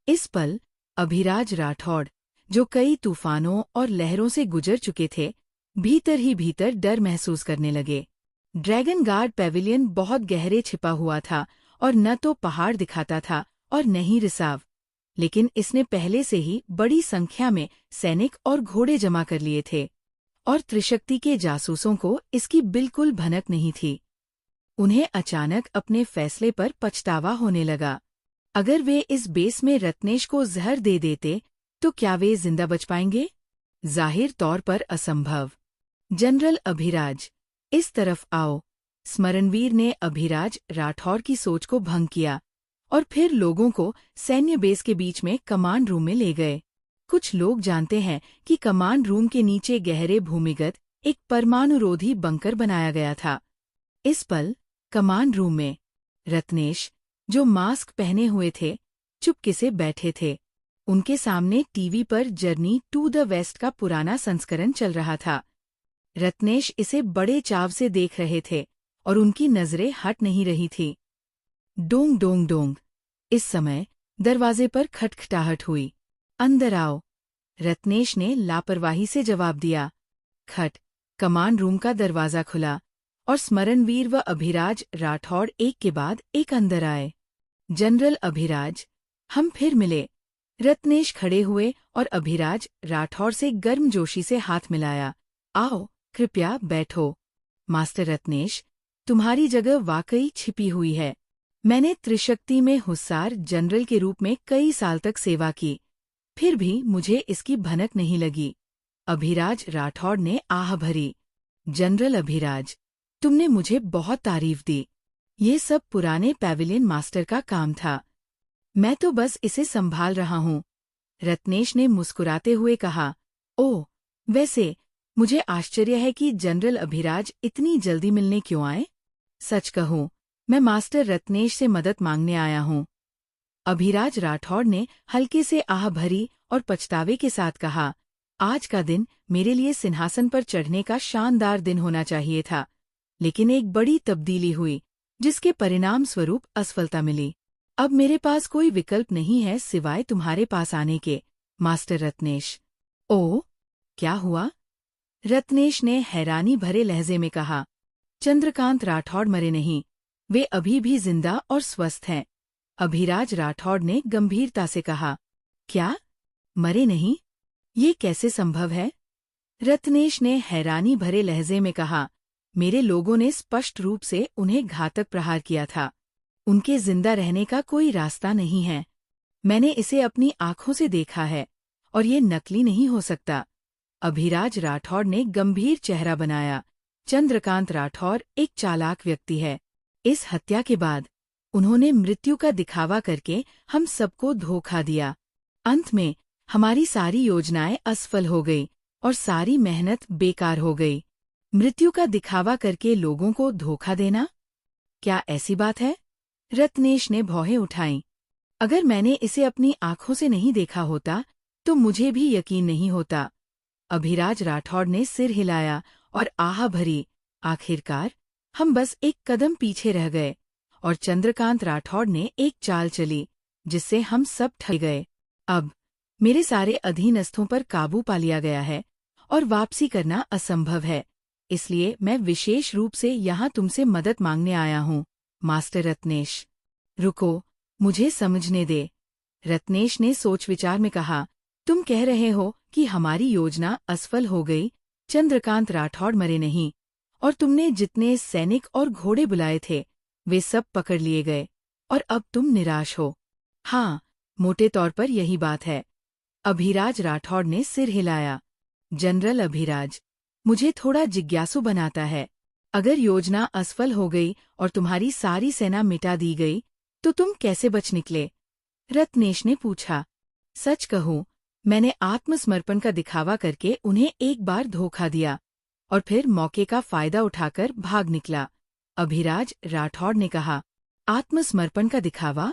इस पल अभिराज राठौड़, जो कई तूफानों और लहरों से गुजर चुके थे, भीतर ही भीतर डर महसूस करने लगे। ड्रैगन गार्ड पैविलियन बहुत गहरे छिपा हुआ था और न तो पहाड़ दिखाता था और न ही रिसाव, लेकिन इसने पहले से ही बड़ी संख्या में सैनिक और घोड़े जमा कर लिए थे और त्रिशक्ति के जासूसों को इसकी बिल्कुल भनक नहीं थी। उन्हें अचानक अपने फैसले पर पछतावा होने लगा। अगर वे इस बेस में रत्नेश को जहर दे देते तो क्या वे जिंदा बच पाएंगे? जाहिर तौर पर असंभव। जनरल अभिराज, इस तरफ आओ। स्मरणवीर ने अभिराज राठौड़ की सोच को भंग किया और फिर लोगों को सैन्य बेस के बीच में कमांड रूम में ले गए। कुछ लोग जानते हैं कि कमांड रूम के नीचे गहरे भूमिगत एक परमाणुरोधी बंकर बनाया गया था। इस पल कमांड रूम में रत्नेश, जो मास्क पहने हुए थे, चुपके से बैठे थे। उनके सामने टीवी पर जर्नी टू द वेस्ट का पुराना संस्करण चल रहा था। रत्नेश इसे बड़े चाव से देख रहे थे और उनकी नजरें हट नहीं रही थी। Dong Dong Dong. इस समय दरवाजे पर खटखटाहट हुई। अंदर आओ, रत्नेश ने लापरवाही से जवाब दिया। खट। कमांड रूम का दरवाजा खुला और स्मरणवीर व अभिराज राठौड़ एक के बाद एक अंदर आए। जनरल अभिराज, हम फिर मिले। रत्नेश खड़े हुए और अभिराज राठौड़ से गर्मजोशी से हाथ मिलाया। आओ, कृपया बैठो। मास्टर रत्नेश, तुम्हारी जगह वाकई छिपी हुई है। मैंने त्रिशक्ति में हुस्सार जनरल के रूप में कई साल तक सेवा की, फिर भी मुझे इसकी भनक नहीं लगी। अभिराज राठौड़ ने आह भरी। जनरल अभिराज, तुमने मुझे बहुत तारीफ दी। ये सब पुराने पैविलियन मास्टर का काम था। मैं तो बस इसे संभाल रहा हूँ। रत्नेश ने मुस्कुराते हुए कहा। ओह, वैसे मुझे आश्चर्य है कि जनरल अभिराज इतनी जल्दी मिलने क्यों आए? सच कहूँ, मैं मास्टर रत्नेश से मदद मांगने आया हूँ। अभिराज राठौड़ ने हल्के से आह भरी और पछतावे के साथ कहा। आज का दिन मेरे लिए सिंहासन पर चढ़ने का शानदार दिन होना चाहिए था, लेकिन एक बड़ी तब्दीली हुई, जिसके परिणाम स्वरूप असफलता मिली। अब मेरे पास कोई विकल्प नहीं है सिवाय तुम्हारे पास आने के, मास्टर रत्नेश। ओह, क्या हुआ? रत्नेश ने हैरानी भरे लहजे में कहा। चंद्रकांत राठौड़ मरे नहीं, वे अभी भी जिंदा और स्वस्थ हैं। अभिराज राठौड़ ने गंभीरता से कहा। क्या? मरे नहीं? ये कैसे संभव है? रत्नेश ने हैरानी भरे लहजे में कहा। मेरे लोगों ने स्पष्ट रूप से उन्हें घातक प्रहार किया था। उनके जिंदा रहने का कोई रास्ता नहीं है। मैंने इसे अपनी आंखों से देखा है, और ये नकली नहीं हो सकता। अभिराज राठौड़ ने गंभीर चेहरा बनाया। चंद्रकांत राठौड़ एक चालाक व्यक्ति है। इस हत्या के बाद उन्होंने मृत्यु का दिखावा करके हम सबको धोखा दिया। अंत में हमारी सारी योजनाएं असफल हो गई और सारी मेहनत बेकार हो गई। मृत्यु का दिखावा करके लोगों को धोखा देना, क्या ऐसी बात है? रत्नेश ने भौहें उठाईं। अगर मैंने इसे अपनी आंखों से नहीं देखा होता तो मुझे भी यकीन नहीं होता। अभिराज राठौड़ ने सिर हिलाया और आह भरी। आखिरकार हम बस एक कदम पीछे रह गए, और चंद्रकांत राठौड़ ने एक चाल चली जिससे हम सब ठग गए। अब मेरे सारे अधीनस्थों पर काबू पा लिया गया है और वापसी करना असंभव है। इसलिए मैं विशेष रूप से यहाँ तुमसे मदद मांगने आया हूँ, मास्टर रत्नेश। रुको, मुझे समझने दे। रत्नेश ने सोच विचार में कहा। तुम कह रहे हो कि हमारी योजना असफल हो गई, चंद्रकांत राठौड़ मरे नहीं, और तुमने जितने सैनिक और घोड़े बुलाए थे वे सब पकड़ लिए गए, और अब तुम निराश हो। हाँ, मोटे तौर पर यही बात है। अभिराज राठौड़ ने सिर हिलाया। जनरल अभिराज, मुझे थोड़ा जिज्ञासु बनाता है। अगर योजना असफल हो गई और तुम्हारी सारी सेना मिटा दी गई तो तुम कैसे बच निकले? रत्नेश ने पूछा। सच कहूँ, मैंने आत्मसमर्पण का दिखावा करके उन्हें एक बार धोखा दिया और फिर मौके का फायदा उठाकर भाग निकला, अभिराज राठौड़ ने कहा। आत्मसमर्पण का दिखावा?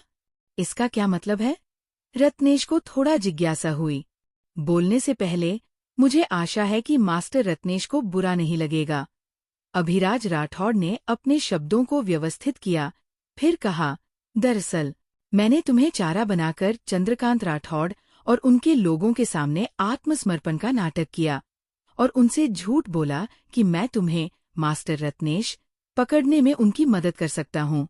इसका क्या मतलब है? रत्नेश को थोड़ा जिज्ञासा हुई। बोलने से पहले मुझे आशा है कि मास्टर रत्नेश को बुरा नहीं लगेगा। अभिराज राठौड़ ने अपने शब्दों को व्यवस्थित किया, फिर कहा। दरअसल मैंने तुम्हें चारा बनाकर चंद्रकांत राठौड़ और उनके लोगों के सामने आत्मसमर्पण का नाटक किया और उनसे झूठ बोला कि मैं तुम्हें, मास्टर रत्नेश, पकड़ने में उनकी मदद कर सकता हूँ।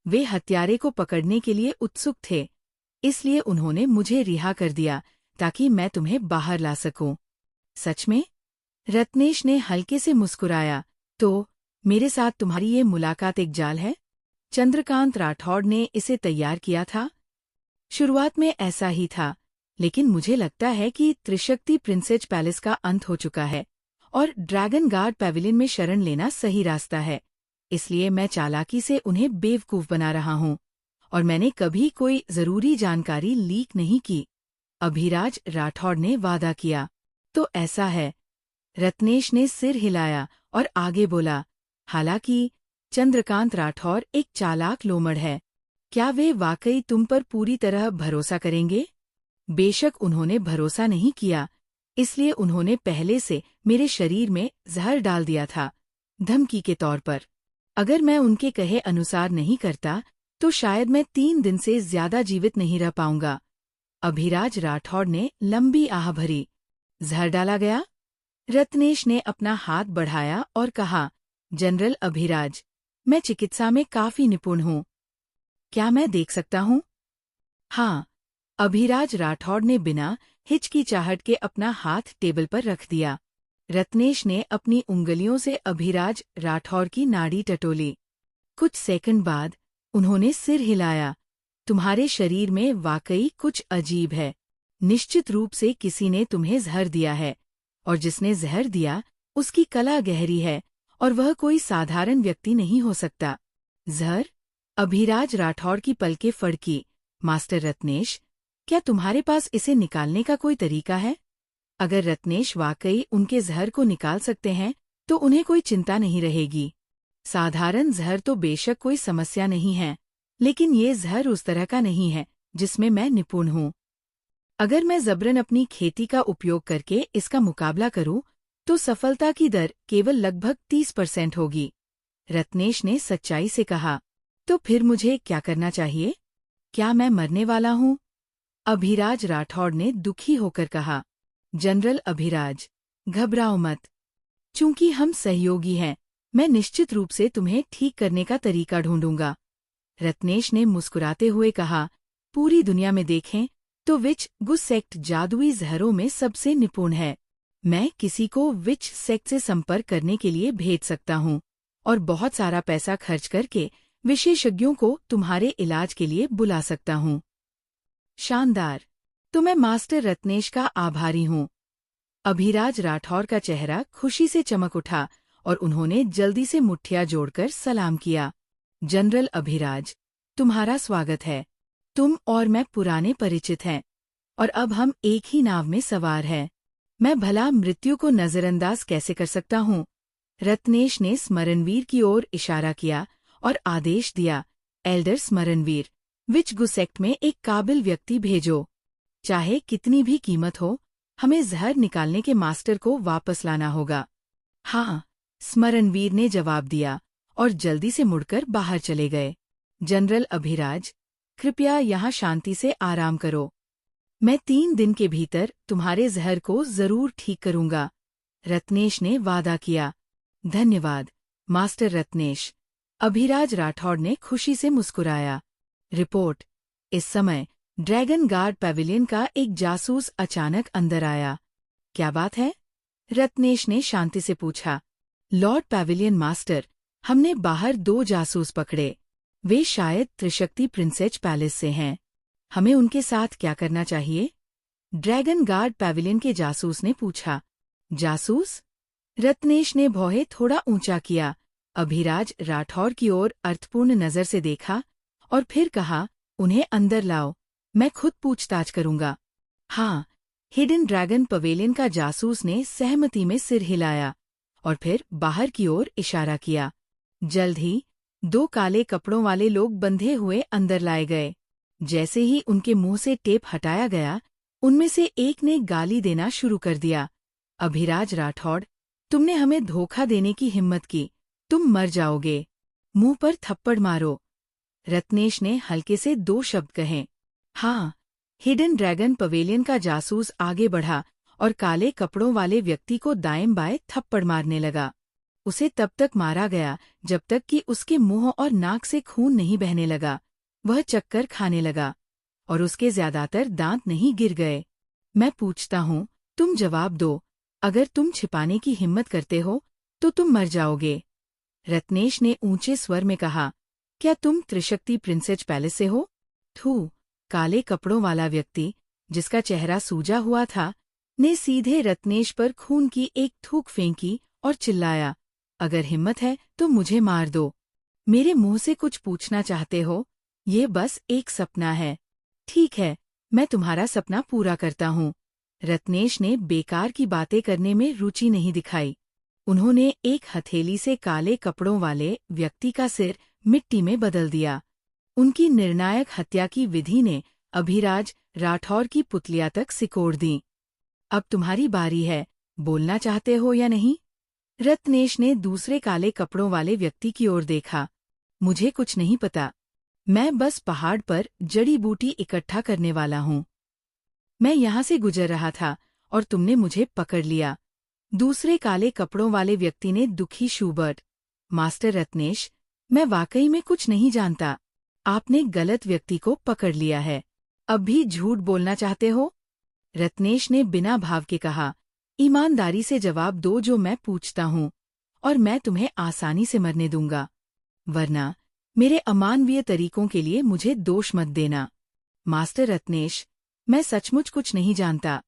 वे हत्यारे को पकड़ने के लिए उत्सुक थे, इसलिए उन्होंने मुझे रिहा कर दिया ताकि मैं तुम्हें बाहर ला सकूं। सच में? रत्नेश ने हल्के से मुस्कुराया। तो मेरे साथ तुम्हारी ये मुलाकात एक जाल है? चंद्रकांत राठौड़ ने इसे तैयार किया था। शुरुआत में ऐसा ही था, लेकिन मुझे लगता है कि त्रिशक्ति प्रिंसेस पैलेस का अंत हो चुका है और ड्रैगन गार्ड पैविलियन में शरण लेना सही रास्ता है। इसलिए मैं चालाकी से उन्हें बेवकूफ बना रहा हूँ, और मैंने कभी कोई जरूरी जानकारी लीक नहीं की, अभिराज राठौड़ ने वादा किया। तो ऐसा है? रत्नेश ने सिर हिलाया और आगे बोला। हालांकि चंद्रकांत राठौड़ एक चालाक लोमड़ है। क्या वे वाकई तुम पर पूरी तरह भरोसा करेंगे? बेशक उन्होंने भरोसा नहीं किया, इसलिए उन्होंने पहले से मेरे शरीर में जहर डाल दिया था, धमकी के तौर पर। अगर मैं उनके कहे अनुसार नहीं करता तो शायद मैं 3 दिन से ज्यादा जीवित नहीं रह पाऊंगा। अभिराज राठौड़ ने लंबी आह भरी। जहर डाला गया? रत्नेश ने अपना हाथ बढ़ाया और कहा। जनरल अभिराज, मैं चिकित्सा में काफी निपुण हूँ। क्या मैं देख सकता हूँ? हाँ। अभिराज राठौड़ ने बिना हिचकिचाहट के अपना हाथ टेबल पर रख दिया। रत्नेश ने अपनी उंगलियों से अभिराज राठौड़ की नाड़ी टटोली। कुछ सेकंड बाद उन्होंने सिर हिलाया। तुम्हारे शरीर में वाकई कुछ अजीब है। निश्चित रूप से किसी ने तुम्हें जहर दिया है, और जिसने जहर दिया उसकी कला गहरी है और वह कोई साधारण व्यक्ति नहीं हो सकता। जहर? अभिराज राठौड़ की पलकें फड़की। मास्टर रत्नेश, क्या तुम्हारे पास इसे निकालने का कोई तरीका है? अगर रत्नेश वाकई उनके जहर को निकाल सकते हैं तो उन्हें कोई चिंता नहीं रहेगी। साधारण जहर तो बेशक कोई समस्या नहीं है, लेकिन ये जहर उस तरह का नहीं है जिसमें मैं निपुण हूँ। अगर मैं जबरन अपनी खेती का उपयोग करके इसका मुकाबला करूं, तो सफलता की दर केवल लगभग 30% होगी। रत्नेश ने सच्चाई से कहा। तो फिर मुझे क्या करना चाहिए? क्या मैं मरने वाला हूँ? अभिराज राठौड़ ने दुखी होकर कहा। जनरल अभिराज, घबराओ मत। चूंकि हम सहयोगी हैं, मैं निश्चित रूप से तुम्हें ठीक करने का तरीका ढूंढूंगा। रत्नेश ने मुस्कुराते हुए कहा, पूरी दुनिया में देखें तो विच गुस सेक्ट जादुई जहरों में सबसे निपुण है। मैं किसी को विच सेक्ट से संपर्क करने के लिए भेज सकता हूँ और बहुत सारा पैसा खर्च करके विशेषज्ञों को तुम्हारे इलाज के लिए बुला सकता हूँ। शानदार! तो मैं मास्टर रत्नेश का आभारी हूँ। अभिराज राठौड़ का चेहरा खुशी से चमक उठा और उन्होंने जल्दी से मुट्ठियां जोड़कर सलाम किया। जनरल अभिराज, तुम्हारा स्वागत है। तुम और मैं पुराने परिचित हैं और अब हम एक ही नाव में सवार हैं। मैं भला मृत्यु को नजरअंदाज कैसे कर सकता हूँ? रत्नेश ने स्मरणवीर की ओर इशारा किया और आदेश दिया, एल्डर स्मरणवीर, विच गुसेक्ट में एक काबिल व्यक्ति भेजो। चाहे कितनी भी कीमत हो, हमें जहर निकालने के मास्टर को वापस लाना होगा। हाँ, स्मरणवीर ने जवाब दिया और जल्दी से मुड़कर बाहर चले गए। जनरल अभिराज, कृपया यहाँ शांति से आराम करो। मैं 3 दिन के भीतर तुम्हारे जहर को जरूर ठीक करूंगा, रत्नेश ने वादा किया। धन्यवाद, मास्टर रत्नेश। अभिराज राठौड़ ने खुशी से मुस्कुराया। रिपोर्ट। इस समय ड्रैगन गार्ड पैविलियन का एक जासूस अचानक अंदर आया। क्या बात है? रत्नेश ने शांति से पूछा। लॉर्ड पैविलियन मास्टर, हमने बाहर 2 जासूस पकड़े। वे शायद त्रिशक्ति प्रिंसेस पैलेस से हैं। हमें उनके साथ क्या करना चाहिए? ड्रैगन गार्ड पैविलियन के जासूस ने पूछा। जासूस? रत्नेश ने भौहें थोड़ा ऊंचा किया, अभिराज राठौड़ की ओर अर्थपूर्ण नजर से देखा और फिर कहा, उन्हें अंदर लाओ, मैं खुद पूछताछ करूंगा। हाँ, हिडन ड्रैगन पवेलियन का जासूस ने सहमति में सिर हिलाया और फिर बाहर की ओर इशारा किया। जल्द ही 2 काले कपड़ों वाले लोग बंधे हुए अंदर लाए गए। जैसे ही उनके मुंह से टेप हटाया गया, उनमें से एक ने गाली देना शुरू कर दिया। अभिराज राठौड़, तुमने हमें धोखा देने की हिम्मत की, तुम मर जाओगे। मुंह पर थप्पड़ मारो। रत्नेश ने हल्के से 2 शब्द कहे। हाँ, हिडन ड्रैगन पवेलियन का जासूस आगे बढ़ा और काले कपड़ों वाले व्यक्ति को दाएं बाएं थप्पड़ मारने लगा। उसे तब तक मारा गया जब तक कि उसके मुंह और नाक से खून नहीं बहने लगा। वह चक्कर खाने लगा और उसके ज्यादातर दांत नहीं गिर गए। मैं पूछता हूँ, तुम जवाब दो। अगर तुम छिपाने की हिम्मत करते हो तो तुम मर जाओगे। रत्नेश ने ऊंचे स्वर में कहा, क्या तुम त्रिशक्ति प्रिंसेस पैलेस से हो? थू! काले कपड़ों वाला व्यक्ति, जिसका चेहरा सूजा हुआ था, ने सीधे रत्नेश पर खून की एक थूक फेंकी और चिल्लाया, अगर हिम्मत है तो मुझे मार दो। मेरे मुंह से कुछ पूछना चाहते हो? ये बस एक सपना है। ठीक है, मैं तुम्हारा सपना पूरा करता हूँ। रत्नेश ने बेकार की बातें करने में रुचि नहीं दिखाई। उन्होंने एक हथेली से काले कपड़ों वाले व्यक्ति का सिर मिट्टी में बदल दिया। उनकी निर्णायक हत्या की विधि ने अभिराज राठौड़ की पुतलियां तक सिकोड़ दी। अब तुम्हारी बारी है, बोलना चाहते हो या नहीं? रत्नेश ने दूसरे काले कपड़ों वाले व्यक्ति की ओर देखा। मुझे कुछ नहीं पता। मैं बस पहाड़ पर जड़ी बूटी इकट्ठा करने वाला हूँ। मैं यहाँ से गुजर रहा था और तुमने मुझे पकड़ लिया। दूसरे काले कपड़ों वाले व्यक्ति ने दुखी शूबर्ट, मास्टर रत्नेश, मैं वाकई में कुछ नहीं जानता। आपने गलत व्यक्ति को पकड़ लिया है। अब भी झूठ बोलना चाहते हो? रत्नेश ने बिना भाव के कहा, ईमानदारी से जवाब दो जो मैं पूछता हूँ, और मैं तुम्हें आसानी से मरने दूंगा। वरना मेरे अमानवीय तरीकों के लिए मुझे दोष मत देना। मास्टर रत्नेश, मैं सचमुच कुछ नहीं जानता।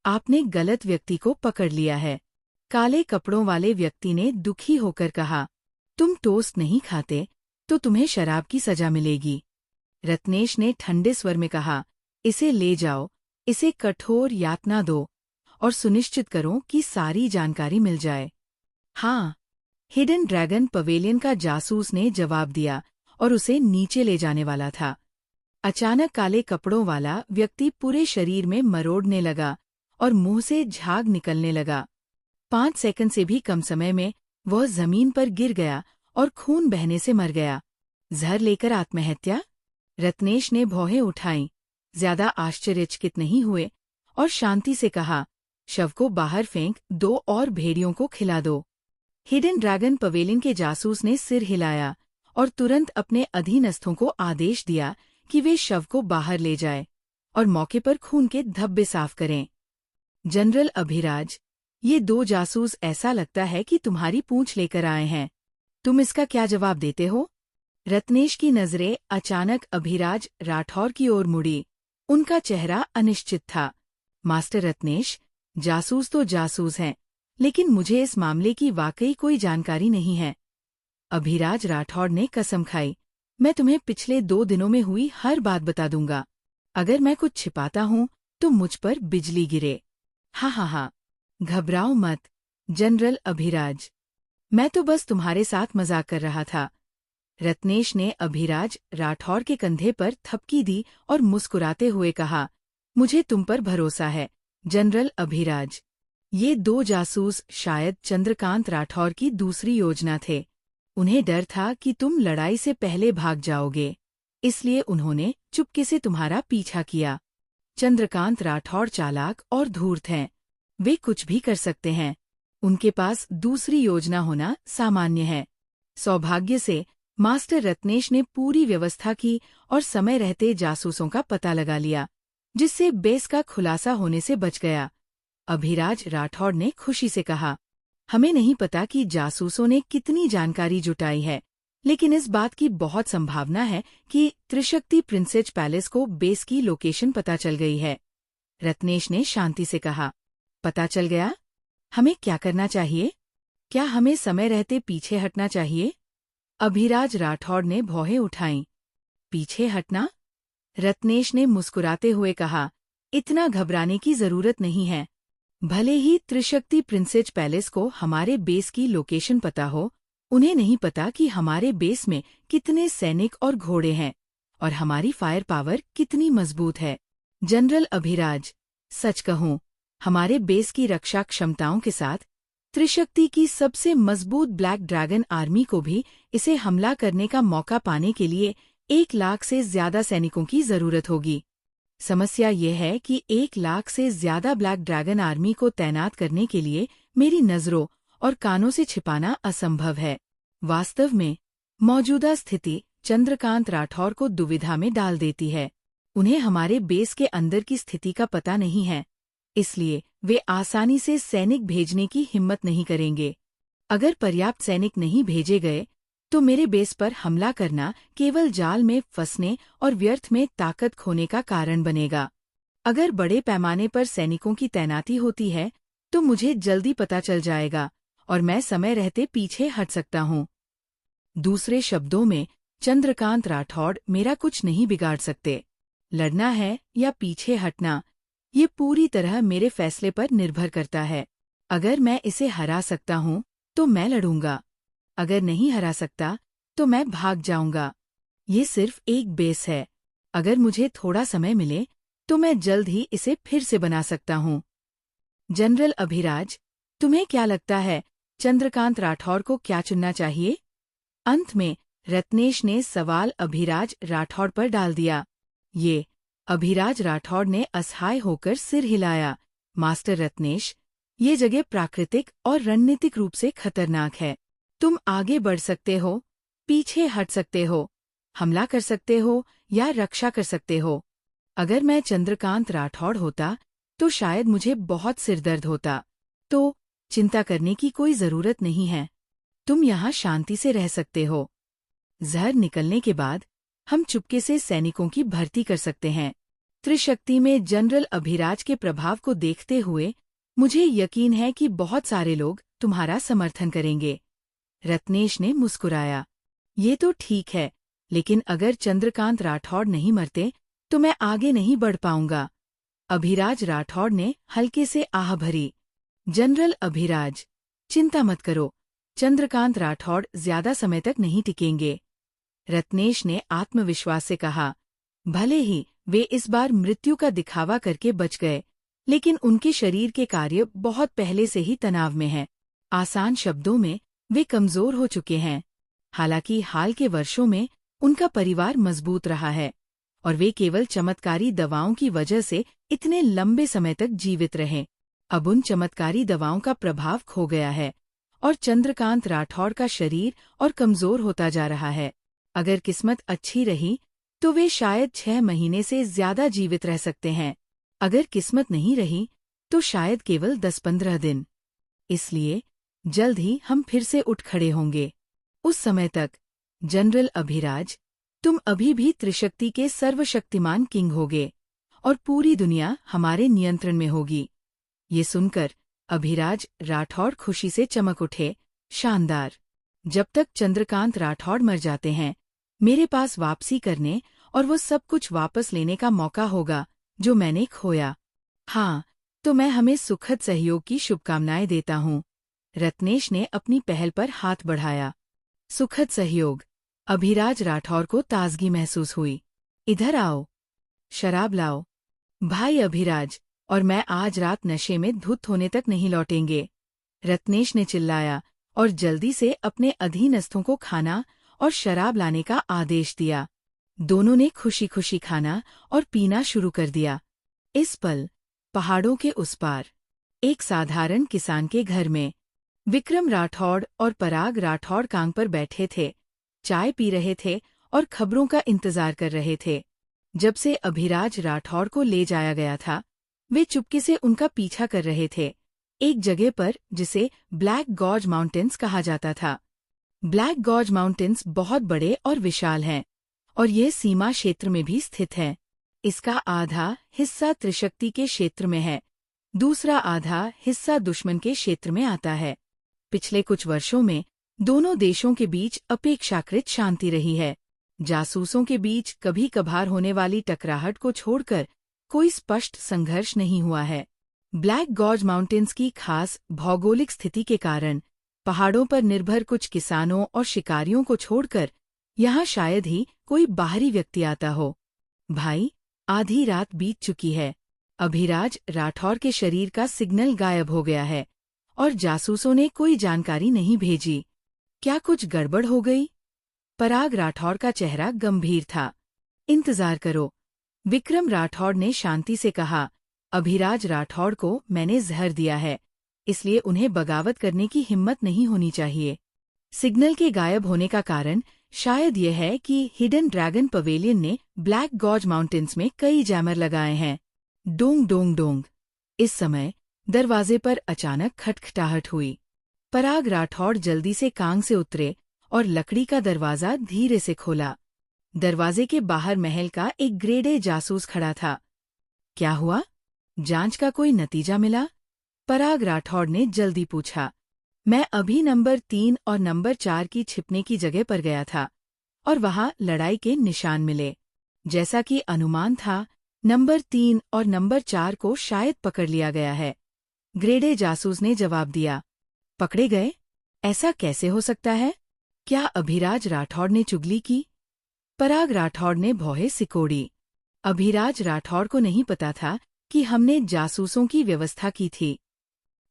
आपने गलत व्यक्ति को पकड़ लिया है। काले कपड़ों वाले व्यक्ति ने दुखी होकर कहा, तुम टोस्ट नहीं खाते तो तुम्हें शराब की सजा मिलेगी। रत्नेश ने ठंडे स्वर में कहा, इसे ले जाओ, इसे कठोर यातना दो और सुनिश्चित करो कि सारी जानकारी मिल जाए। हाँ, हिडन ड्रैगन पवेलियन का जासूस ने जवाब दिया और उसे नीचे ले जाने वाला था। अचानक काले कपड़ों वाला व्यक्ति पूरे शरीर में मरोड़ने लगा और मुंह से झाग निकलने लगा। 5 सेकंड से भी कम समय में वह जमीन पर गिर गया और खून बहने से मर गया। जहर लेकर आत्महत्या? रत्नेश ने भौहें उठाईं, ज्यादा आश्चर्यचकित नहीं हुए और शांति से कहा, शव को बाहर फेंक दो और भेड़ियों को खिला दो। हिडन ड्रैगन पवेलियन के जासूस ने सिर हिलाया और तुरंत अपने अधीनस्थों को आदेश दिया कि वे शव को बाहर ले जाएं और मौके पर खून के धब्बे साफ करें। जनरल अभिराज, ये 2 जासूस ऐसा लगता है कि तुम्हारी पूंछ लेकर आए हैं। तुम इसका क्या जवाब देते हो? रत्नेश की नजरें अचानक अभिराज राठौर की ओर मुड़ी। उनका चेहरा अनिश्चित था। मास्टर रत्नेश, जासूस तो जासूस हैं, लेकिन मुझे इस मामले की वाकई कोई जानकारी नहीं है। अभिराज राठौड़ ने कसम खाई, मैं तुम्हें पिछले 2 दिनों में हुई हर बात बता दूंगा। अगर मैं कुछ छिपाता हूं तो मुझ पर बिजली गिरे। हाँ, घबराओ मत, जनरल अभिराज। मैं तो बस तुम्हारे साथ मजाक कर रहा था। रत्नेश ने अभिराज राठौर के कंधे पर थपकी दी और मुस्कुराते हुए कहा, मुझे तुम पर भरोसा है, जनरल अभिराज। ये 2 जासूस शायद चंद्रकांत राठौर की दूसरी योजना थे। उन्हें डर था कि तुम लड़ाई से पहले भाग जाओगे, इसलिए उन्होंने चुपके से तुम्हारा पीछा किया। चंद्रकांत राठौर चालाक और धूर्त हैं। वे कुछ भी कर सकते हैं। उनके पास दूसरी योजना होना सामान्य है। सौभाग्य से मास्टर रत्नेश ने पूरी व्यवस्था की और समय रहते जासूसों का पता लगा लिया, जिससे बेस का खुलासा होने से बच गया। अभिराज राठौड़ ने खुशी से कहा, हमें नहीं पता कि जासूसों ने कितनी जानकारी जुटाई है, लेकिन इस बात की बहुत संभावना है कि त्रिशक्ति प्रिंसेस पैलेस को बेस की लोकेशन पता चल गई है। रत्नेश ने शांति से कहा, पता चल गया? हमें क्या करना चाहिए? क्या हमें समय रहते पीछे हटना चाहिए? अभिराज राठौड़ ने भौहें उठाईं। पीछे हटना? रत्नेश ने मुस्कुराते हुए कहा, इतना घबराने की जरूरत नहीं है। भले ही त्रिशक्ति प्रिंसेस पैलेस को हमारे बेस की लोकेशन पता हो, उन्हें नहीं पता कि हमारे बेस में कितने सैनिक और घोड़े हैं और हमारी फायर पावर कितनी मजबूत है। जनरल अभिराज, सच कहूं, हमारे बेस की रक्षा क्षमताओं के साथ त्रिशक्ति की सबसे मजबूत ब्लैक ड्रैगन आर्मी को भी इसे हमला करने का मौका पाने के लिए 1 लाख से ज्यादा सैनिकों की जरूरत होगी। समस्या ये है कि 1 लाख से ज्यादा ब्लैक ड्रैगन आर्मी को तैनात करने के लिए मेरी नजरों और कानों से छिपाना असंभव है। वास्तव में मौजूदा स्थिति चंद्रकांत राठौर को दुविधा में डाल देती है। उन्हें हमारे बेस के अंदर की स्थिति का पता नहीं है, इसलिए वे आसानी से सैनिक भेजने की हिम्मत नहीं करेंगे। अगर पर्याप्त सैनिक नहीं भेजे गए तो मेरे बेस पर हमला करना केवल जाल में फंसने और व्यर्थ में ताकत खोने का कारण बनेगा। अगर बड़े पैमाने पर सैनिकों की तैनाती होती है तो मुझे जल्दी पता चल जाएगा और मैं समय रहते पीछे हट सकता हूँ। दूसरे शब्दों में, चंद्रकांत राठौड़ मेरा कुछ नहीं बिगाड़ सकते। लड़ना है या पीछे हटना, ये पूरी तरह मेरे फैसले पर निर्भर करता है। अगर मैं इसे हरा सकता हूँ तो मैं लड़ूंगा, अगर नहीं हरा सकता तो मैं भाग जाऊंगा। ये सिर्फ एक बेस है। अगर मुझे थोड़ा समय मिले तो मैं जल्द ही इसे फिर से बना सकता हूँ। जनरल अभिराज, तुम्हें क्या लगता है चंद्रकांत राठौर को क्या चुनना चाहिए? अंत में रत्नेश ने सवाल अभिराज राठौड़ पर डाल दिया। ये अभिराज राठौड़ ने असहाय होकर सिर हिलाया। मास्टर रत्नेश, ये जगह प्राकृतिक और रणनीतिक रूप से खतरनाक है। तुम आगे बढ़ सकते हो, पीछे हट सकते हो, हमला कर सकते हो या रक्षा कर सकते हो। अगर मैं चंद्रकांत राठौड़ होता तो शायद मुझे बहुत सिरदर्द होता। तो चिंता करने की कोई जरूरत नहीं है। तुम यहाँ शांति से रह सकते हो। जहर निकलने के बाद हम चुपके से सैनिकों की भर्ती कर सकते हैं। त्रिशक्ति में जनरल अभिराज के प्रभाव को देखते हुए मुझे यकीन है कि बहुत सारे लोग तुम्हारा समर्थन करेंगे। रत्नेश ने मुस्कुराया। ये तो ठीक है, लेकिन अगर चंद्रकांत राठौड़ नहीं मरते तो मैं आगे नहीं बढ़ पाऊंगा। अभिराज राठौड़ ने हल्के से आह भरी। जनरल अभिराज, चिंता मत करो, चंद्रकांत राठौड़ ज्यादा समय तक नहीं टिकेंगे। रत्नेश ने आत्मविश्वास से कहा। भले ही वे इस बार मृत्यु का दिखावा करके बच गए, लेकिन उनके शरीर के कार्य बहुत पहले से ही तनाव में हैं। आसान शब्दों में, वे कमजोर हो चुके हैं। हालांकि हाल के वर्षों में उनका परिवार मजबूत रहा है और वे केवल चमत्कारी दवाओं की वजह से इतने लंबे समय तक जीवित रहे। अब उन चमत्कारी दवाओं का प्रभाव खो गया है और चंद्रकांत राठौड़ का शरीर और कमजोर होता जा रहा है। अगर किस्मत अच्छी रही तो वे शायद 6 महीने से ज्यादा जीवित रह सकते हैं। अगर किस्मत नहीं रही तो शायद केवल 10-15 दिन। इसलिए जल्द ही हम फिर से उठ खड़े होंगे। उस समय तक, जनरल अभिराज, तुम अभी भी त्रिशक्ति के सर्वशक्तिमान किंग होगे और पूरी दुनिया हमारे नियंत्रण में होगी। ये सुनकर अभिराज राठौड़ खुशी से चमक उठे। शानदार! जब तक चंद्रकांत राठौड़ मर जाते हैं, मेरे पास वापसी करने और वो सब कुछ वापस लेने का मौका होगा जो मैंने खोया। हाँ, तो मैं हमें सुखद सहयोग की शुभकामनाएं देता हूँ। रत्नेश ने अपनी पहल पर हाथ बढ़ाया। सुखद सहयोग। अभिराज राठौर को ताजगी महसूस हुई। इधर आओ, शराब लाओ। भाई अभिराज और मैं आज रात नशे में धुत होने तक नहीं लौटेंगे, रत्नेश ने चिल्लाया और जल्दी से अपने अधीनस्थों को खाना और शराब लाने का आदेश दिया। दोनों ने खुशी खुशी खाना और पीना शुरू कर दिया। इस पल, पहाड़ों के उस पार, एक साधारण किसान के घर में, विक्रम राठौड़ और पराग राठौड़ कांग पर बैठे थे, चाय पी रहे थे और खबरों का इंतजार कर रहे थे। जब से अभिराज राठौड़ को ले जाया गया था, वे चुपके से उनका पीछा कर रहे थे, एक जगह पर जिसे ब्लैक गॉर्ज माउंटेन्स कहा जाता था। ब्लैक गॉर्ज माउंटेन्स बहुत बड़े और विशाल हैं और ये सीमा क्षेत्र में भी स्थित है। इसका आधा हिस्सा त्रिशक्ति के क्षेत्र में है, दूसरा आधा हिस्सा दुश्मन के क्षेत्र में आता है। पिछले कुछ वर्षों में दोनों देशों के बीच अपेक्षाकृत शांति रही है। जासूसों के बीच कभी कभार होने वाली टकराहट को छोड़कर कोई स्पष्ट संघर्ष नहीं हुआ है। ब्लैक गॉर्ज माउंटेन्स की खास भौगोलिक स्थिति के कारण पहाड़ों पर निर्भर कुछ किसानों और शिकारियों को छोड़कर यहाँ शायद ही कोई बाहरी व्यक्ति आता हो। भाई, आधी रात बीत चुकी है। अभिराज राठौर के शरीर का सिग्नल गायब हो गया है और जासूसों ने कोई जानकारी नहीं भेजी। क्या कुछ गड़बड़ हो गई? पराग राठौर का चेहरा गंभीर था। इंतजार करो, विक्रम राठौड़ ने शांति से कहा। अभिराज राठौड़ को मैंने जहर दिया है, इसलिए उन्हें बगावत करने की हिम्मत नहीं होनी चाहिए। सिग्नल के गायब होने का कारण शायद यह है कि हिडन ड्रैगन पवेलियन ने ब्लैक गॉर्ज माउंटेन्स में कई जैमर लगाए हैं। Dong Dong Dong. इस समय दरवाजे पर अचानक खटखटाहट हुई। पराग राठौड़ जल्दी से कांग से उतरे और लकड़ी का दरवाजा धीरे से खोला। दरवाजे के बाहर महल का एक ग्रेड ए जासूस खड़ा था। क्या हुआ? जांच का कोई नतीजा मिला? पराग राठौड़ ने जल्दी पूछा। मैं अभी नंबर 3 और नंबर 4 की छिपने की जगह पर गया था और वहां लड़ाई के निशान मिले। जैसा कि अनुमान था, नंबर 3 और नंबर 4 को शायद पकड़ लिया गया है, ग्रेड ए जासूस ने जवाब दिया। पकड़े गए? ऐसा कैसे हो सकता है? क्या अभिराज राठौड़ ने चुगली की? पराग राठौड़ ने भौहें सिकोड़ी। अभिराज राठौड़ को नहीं पता था कि हमने जासूसों की व्यवस्था की थी।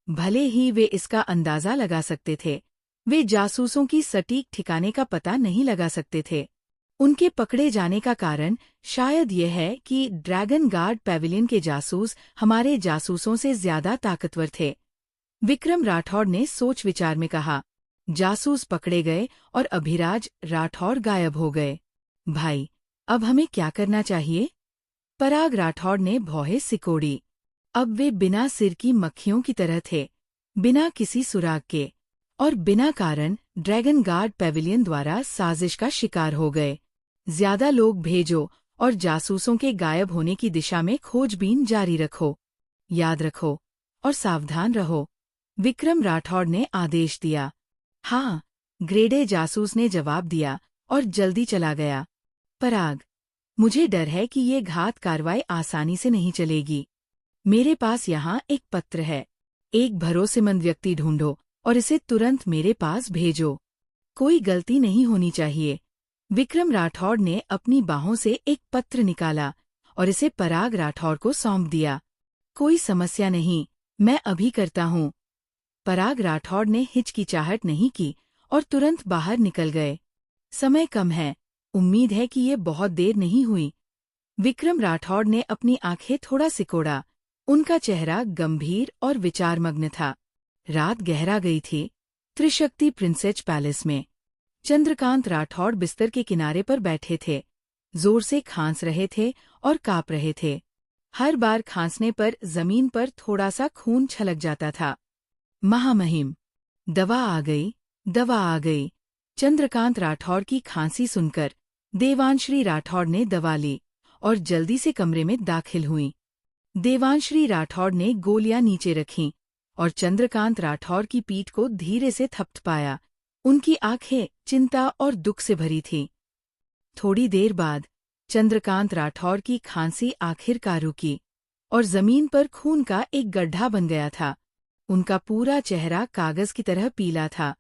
भले ही वे इसका अंदाजा लगा सकते थे, वे जासूसों की सटीक ठिकाने का पता नहीं लगा सकते थे। उनके पकड़े जाने का कारण शायद यह है कि ड्रैगन गार्ड पैविलियन के जासूस हमारे जासूसों से ज्यादा ताकतवर थे। विक्रम राठौड़ ने सोच विचार में कहा। जासूस पकड़े गए और अभिराज राठौड़ गायब हो गए। भाई, अब हमें क्या करना चाहिए? पराग राठौड़ ने भौहें सिकोड़ी। अब वे बिना सिर की मक्खियों की तरह थे, बिना किसी सुराग के, और बिना कारण ड्रैगन गार्ड पैविलियन द्वारा साजिश का शिकार हो गए। ज्यादा लोग भेजो और जासूसों के गायब होने की दिशा में खोजबीन जारी रखो। याद रखो और सावधान रहो, विक्रम राठौड़ ने आदेश दिया। हाँ, ग्रेड ए जासूस ने जवाब दिया और जल्दी चला गया। पराग, मुझे डर है कि ये घात कार्रवाई आसानी से नहीं चलेगी। मेरे पास यहाँ एक पत्र है। एक भरोसेमंद व्यक्ति ढूंढो और इसे तुरंत मेरे पास भेजो। कोई गलती नहीं होनी चाहिए। विक्रम राठौड़ ने अपनी बाहों से एक पत्र निकाला और इसे पराग राठौड़ को सौंप दिया। कोई समस्या नहीं, मैं अभी करता हूँ। पराग राठौड़ ने हिचकिचाहट नहीं की और तुरंत बाहर निकल गए। समय कम है, उम्मीद है कि ये बहुत देर नहीं हुई। विक्रम राठौड़ ने अपनी आंखें थोड़ा सिकोड़ा। उनका चेहरा गंभीर और विचारमग्न था। रात गहरा गई थी। त्रिशक्ति प्रिंसेस पैलेस में चंद्रकांत राठौड़ बिस्तर के किनारे पर बैठे थे। जोर से खांस रहे थे और काँप रहे थे। हर बार खांसने पर जमीन पर थोड़ा सा खून छलक जाता था। महामहिम, दवा आ गई, दवा आ गई। चंद्रकांत राठौड़ की खांसी सुनकर देवांश्री राठौड़ ने दवा ली और जल्दी से कमरे में दाखिल हुईं। देवांश्री राठौड़ ने गोलियां नीचे रखीं और चंद्रकांत राठौड़ की पीठ को धीरे से थपथपाया। उनकी आंखें चिंता और दुख से भरी थीं। थोड़ी देर बाद चंद्रकांत राठौड़ की खांसी आखिरकार रुकी और जमीन पर खून का एक गड्ढा बन गया था। उनका पूरा चेहरा कागज की तरह पीला था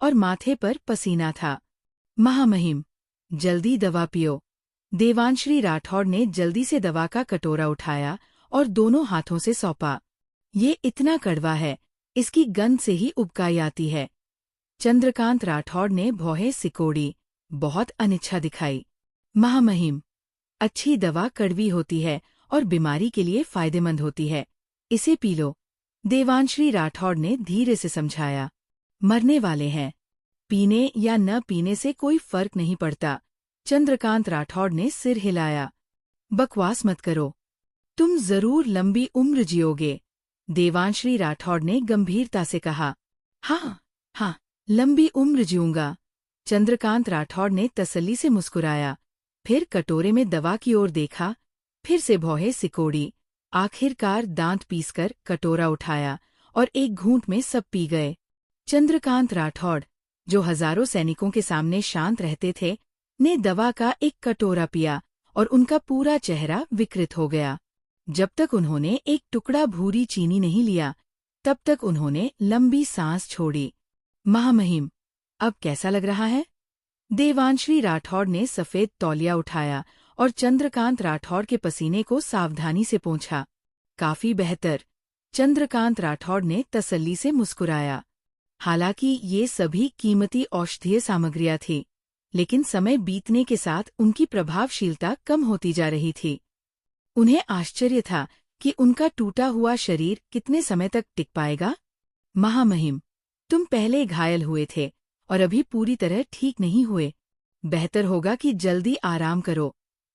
और माथे पर पसीना था। महामहिम, जल्दी दवा पियो। देवांश्री राठौड़ ने जल्दी से दवा का कटोरा उठाया और दोनों हाथों से सौंपा। ये इतना कड़वा है, इसकी गंध से ही उबकाई आती है। चंद्रकांत राठौड़ ने भौहें सिकोड़ी, बहुत अनिच्छा दिखाई। महामहिम, अच्छी दवा कड़वी होती है और बीमारी के लिए फायदेमंद होती है। इसे पी लो। देवांश्री राठौड़ ने धीरे से समझाया। मरने वाले हैं, पीने या न पीने से कोई फर्क नहीं पड़ता। चंद्रकांत राठौड़ ने सिर हिलाया। बकवास मत करो, तुम जरूर लंबी उम्र जियोगे। देवांश्री राठौड़ ने गंभीरता से कहा। हाँ हाँ, लंबी उम्र जीऊंगा। चंद्रकांत राठौड़ ने तसल्ली से मुस्कुराया। फिर कटोरे में दवा की ओर देखा, फिर से भौहें सिकोड़ी। आखिरकार दांत पीसकर कटोरा उठाया और एक घूंट में सब पी गए। चंद्रकांत राठौड़, जो हजारों सैनिकों के सामने शांत रहते थे, ने दवा का एक कटोरा पिया और उनका पूरा चेहरा विकृत हो गया। जब तक उन्होंने एक टुकड़ा भूरी चीनी नहीं लिया, तब तक उन्होंने लंबी सांस छोड़ी। महामहिम, अब कैसा लग रहा है? देवांश्री राठौड़ ने सफेद तौलिया उठाया और चंद्रकांत राठौड़ के पसीने को सावधानी से पोंछा। काफी बेहतर। चंद्रकांत राठौड़ ने तसल्ली से मुस्कुराया। हालांकि ये सभी कीमती औषधीय सामग्रियां थी, लेकिन समय बीतने के साथ उनकी प्रभावशीलता कम होती जा रही थी। उन्हें आश्चर्य था कि उनका टूटा हुआ शरीर कितने समय तक टिक पाएगा। महामहिम, तुम पहले घायल हुए थे और अभी पूरी तरह ठीक नहीं हुए। बेहतर होगा कि जल्दी आराम करो।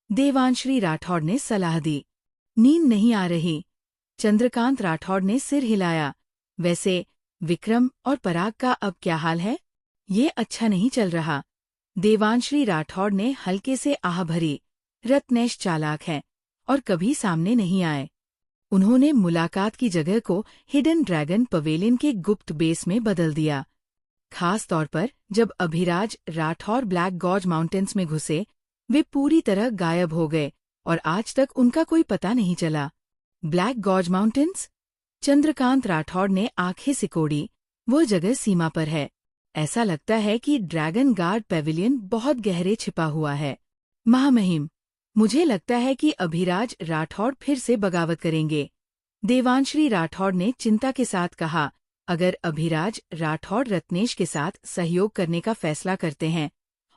देवांश्री राठौड़ ने सलाह दी। नींद नहीं आ रही। चंद्रकांत राठौड़ ने सिर हिलाया। वैसे विक्रम और पराग का अब क्या हाल है? ये अच्छा नहीं चल रहा। देवांश्री राठौड़ ने हल्के से आह भरी। रत्नेश चालाक है और कभी सामने नहीं आए। उन्होंने मुलाकात की जगह को हिडन ड्रैगन पवेलियन के गुप्त बेस में बदल दिया। खास तौर पर जब Abhiraj Rathore Black Gorge Mountains में घुसे, वे पूरी तरह गायब हो गए और आज तक उनका कोई पता नहीं चला। Black Gorge Mountains? Chandrakant Rathore ने आंखें सिकोड़ी। वो जगह सीमा पर है। ऐसा लगता है कि ड्रैगन गार्ड पेविलियन बहुत गहरे छिपा हुआ है। महामहिम, मुझे लगता है कि अभिराज राठौड़ फिर से बगावत करेंगे। देवांश्री राठौड़ ने चिंता के साथ कहा। अगर अभिराज राठौड़ रत्नेश के साथ सहयोग करने का फैसला करते हैं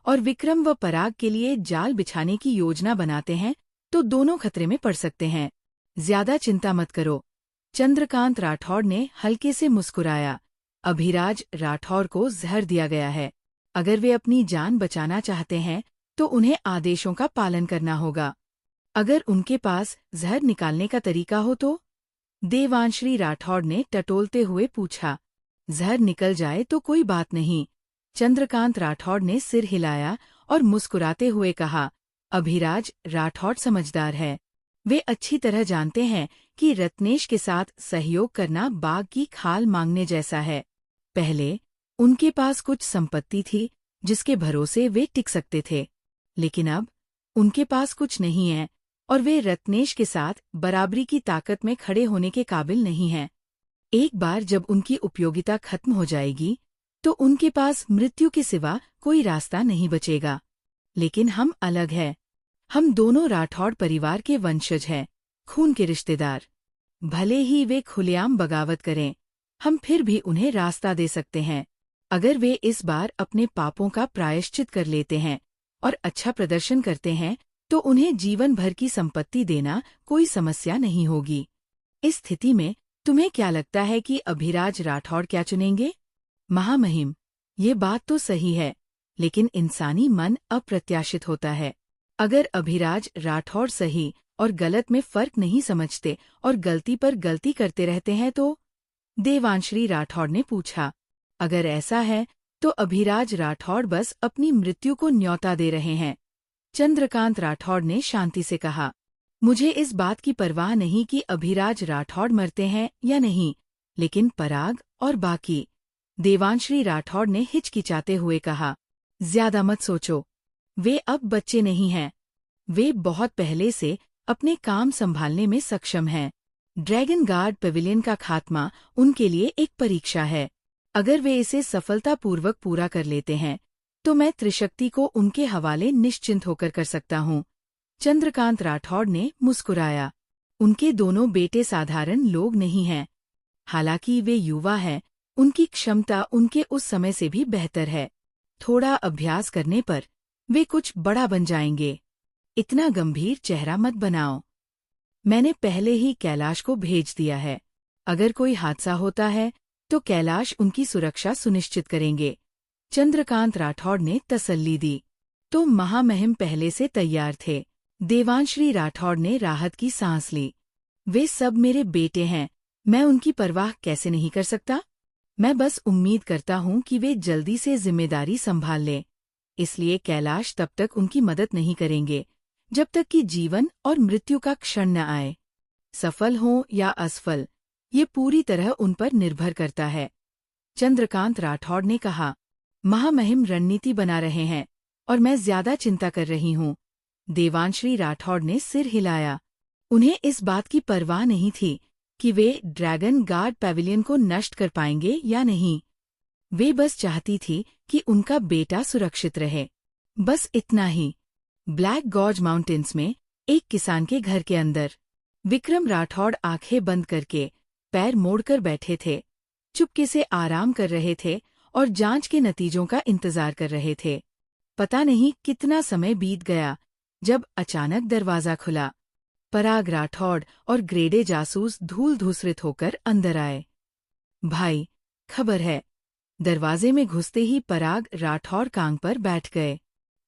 और विक्रम व पराग के लिए जाल बिछाने की योजना बनाते हैं, तो दोनों खतरे में पड़ सकते हैं। ज्यादा चिंता मत करो। चंद्रकांत राठौड़ ने हल्के से मुस्कुराया। अभिराज राठौड़ को जहर दिया गया है। अगर वे अपनी जान बचाना चाहते हैं, तो उन्हें आदेशों का पालन करना होगा। अगर उनके पास जहर निकालने का तरीका हो तो? देवांश्री राठौड़ ने टटोलते हुए पूछा। जहर निकल जाए तो कोई बात नहीं। चंद्रकांत राठौड़ ने सिर हिलाया और मुस्कुराते हुए कहा। अभिराज राठौड़ समझदार है। वे अच्छी तरह जानते हैं कि रत्नेश के साथ सहयोग करना बाघ की खाल मांगने जैसा है। पहले उनके पास कुछ संपत्ति थी जिसके भरोसे वे टिक सकते थे। लेकिन अब उनके पास कुछ नहीं है और वे रत्नेश के साथ बराबरी की ताकत में खड़े होने के काबिल नहीं हैं। एक बार जब उनकी उपयोगिता खत्म हो जाएगी तो उनके पास मृत्यु के सिवा कोई रास्ता नहीं बचेगा। लेकिन हम अलग हैं। हम दोनों राठौड़ परिवार के वंशज हैं, खून के रिश्तेदार। भले ही वे खुलेआम बगावत करें, हम फिर भी उन्हें रास्ता दे सकते हैं। अगर वे इस बार अपने पापों का प्रायश्चित कर लेते हैं और अच्छा प्रदर्शन करते हैं तो उन्हें जीवन भर की संपत्ति देना कोई समस्या नहीं होगी। इस स्थिति में तुम्हें क्या लगता है कि अभिराज राठौड़ क्या चुनेंगे? महामहिम, ये बात तो सही है, लेकिन इंसानी मन अप्रत्याशित होता है। अगर अभिराज राठौड़ सही और गलत में फर्क नहीं समझते और गलती पर गलती करते रहते हैं तो? देवांश्री राठौड़ ने पूछा। अगर ऐसा है तो अभिराज राठौड़ बस अपनी मृत्यु को न्योता दे रहे हैं। चंद्रकांत राठौड़ ने शांति से कहा। मुझे इस बात की परवाह नहीं कि अभिराज राठौड़ मरते हैं या नहीं, लेकिन पराग और बाकी। देवांश्री राठौड़ ने हिचकिचाते हुए कहा। ज्यादा मत सोचो, वे अब बच्चे नहीं हैं। वे बहुत पहले से अपने काम संभालने में सक्षम हैं। ड्रैगन गार्ड पेविलियन का खात्मा उनके लिए एक परीक्षा है। अगर वे इसे सफलतापूर्वक पूरा कर लेते हैं तो मैं त्रिशक्ति को उनके हवाले निश्चिंत होकर कर सकता हूँ। चंद्रकांत राठौड़ ने मुस्कुराया। उनके दोनों बेटे साधारण लोग नहीं हैं। हालांकि वे युवा हैं, उनकी क्षमता उनके उस समय से भी बेहतर है। थोड़ा अभ्यास करने पर वे कुछ बड़ा बन जाएंगे। इतना गंभीर चेहरा मत बनाओ। मैंने पहले ही कैलाश को भेज दिया है। अगर कोई हादसा होता है तो कैलाश उनकी सुरक्षा सुनिश्चित करेंगे। चंद्रकांत राठौड़ ने तसल्ली दी। तो महामहिम पहले से तैयार थे। देवांश्री राठौड़ ने राहत की सांस ली। वे सब मेरे बेटे हैं, मैं उनकी परवाह कैसे नहीं कर सकता? मैं बस उम्मीद करता हूँ कि वे जल्दी से जिम्मेदारी संभाल लें। इसलिए कैलाश तब तक उनकी मदद नहीं करेंगे जब तक कि जीवन और मृत्यु का क्षण न आए। सफल हों या असफल, ये पूरी तरह उन पर निर्भर करता है। चंद्रकांत राठौड़ ने कहा। महामहिम रणनीति बना रहे हैं और मैं ज्यादा चिंता कर रही हूँ। देवांश्री राठौड़ ने सिर हिलाया। उन्हें इस बात की परवाह नहीं थी कि वे ड्रैगन गार्ड पेविलियन को नष्ट कर पाएंगे या नहीं। वे बस चाहती थी कि उनका बेटा सुरक्षित रहे। बस इतना ही। ब्लैक गॉर्ज माउंटेन्स में एक किसान के घर के अंदर विक्रम राठौड़ आंखें बंद करके पैर मोड़कर बैठे थे। चुपके से आराम कर रहे थे और जांच के नतीजों का इंतजार कर रहे थे। पता नहीं कितना समय बीत गया जब अचानक दरवाजा खुला। पराग राठौड़ और ग्रेडे जासूस धूल धूसरित होकर अंदर आए। भाई, खबर है। दरवाजे में घुसते ही पराग राठौड़ कांग पर बैठ गए।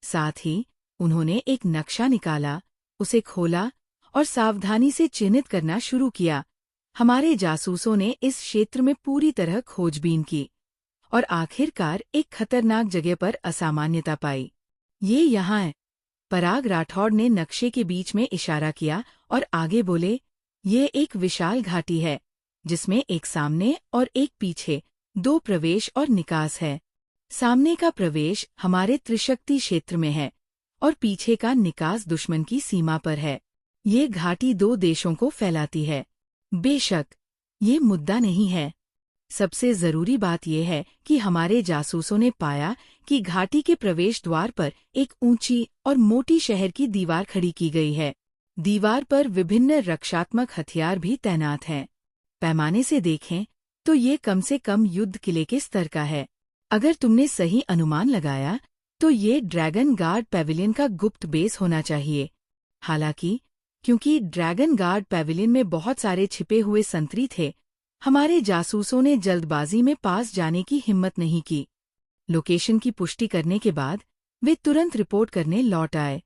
साथ ही उन्होंने एक नक्शा निकाला, उसे खोला और सावधानी से चिन्हित करना शुरू किया। हमारे जासूसों ने इस क्षेत्र में पूरी तरह खोजबीन की और आखिरकार एक खतरनाक जगह पर असामान्यता पाई। ये यहाँ है। पराग राठौड़ ने नक्शे के बीच में इशारा किया और आगे बोले, ये एक विशाल घाटी है जिसमें एक सामने और एक पीछे 2 प्रवेश और निकास है। सामने का प्रवेश हमारे त्रिशक्ति क्षेत्र में है और पीछे का निकास दुश्मन की सीमा पर है। ये घाटी 2 देशों को फैलाती है। बेशक ये मुद्दा नहीं है। सबसे जरूरी बात यह है कि हमारे जासूसों ने पाया कि घाटी के प्रवेश द्वार पर एक ऊंची और मोटी शहर की दीवार खड़ी की गई है। दीवार पर विभिन्न रक्षात्मक हथियार भी तैनात हैं। पैमाने से देखें तो ये कम से कम युद्ध किले के स्तर का है। अगर तुमने सही अनुमान लगाया तो ये ड्रैगन गार्ड पेविलियन का गुप्त बेस होना चाहिए। हालांकि क्योंकि ड्रैगन गार्ड पेविलियन में बहुत सारे छिपे हुए संतरी थे, हमारे जासूसों ने जल्दबाजी में पास जाने की हिम्मत नहीं की। लोकेशन की पुष्टि करने के बाद वे तुरंत रिपोर्ट करने लौट आए।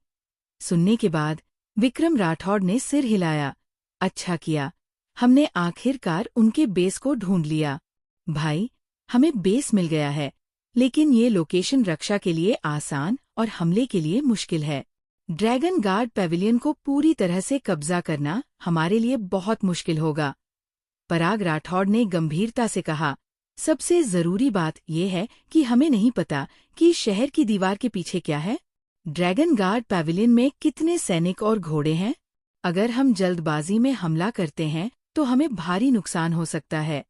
सुनने के बाद विक्रम राठौड़ ने सिर हिलाया। अच्छा किया, हमने आखिरकार उनके बेस को ढूंढ लिया। भाई, हमें बेस मिल गया है, लेकिन ये लोकेशन रक्षा के लिए आसान और हमले के लिए मुश्किल है। ड्रैगन गार्ड पेविलियन को पूरी तरह से कब्जा करना हमारे लिए बहुत मुश्किल होगा। पराग राठौड़ ने गंभीरता से कहा। सबसे जरूरी बात यह है कि हमें नहीं पता कि शहर की दीवार के पीछे क्या है। ड्रैगन गार्ड पैविलियन में कितने सैनिक और घोड़े हैं? अगर हम जल्दबाजी में हमला करते हैं तो हमें भारी नुकसान हो सकता है।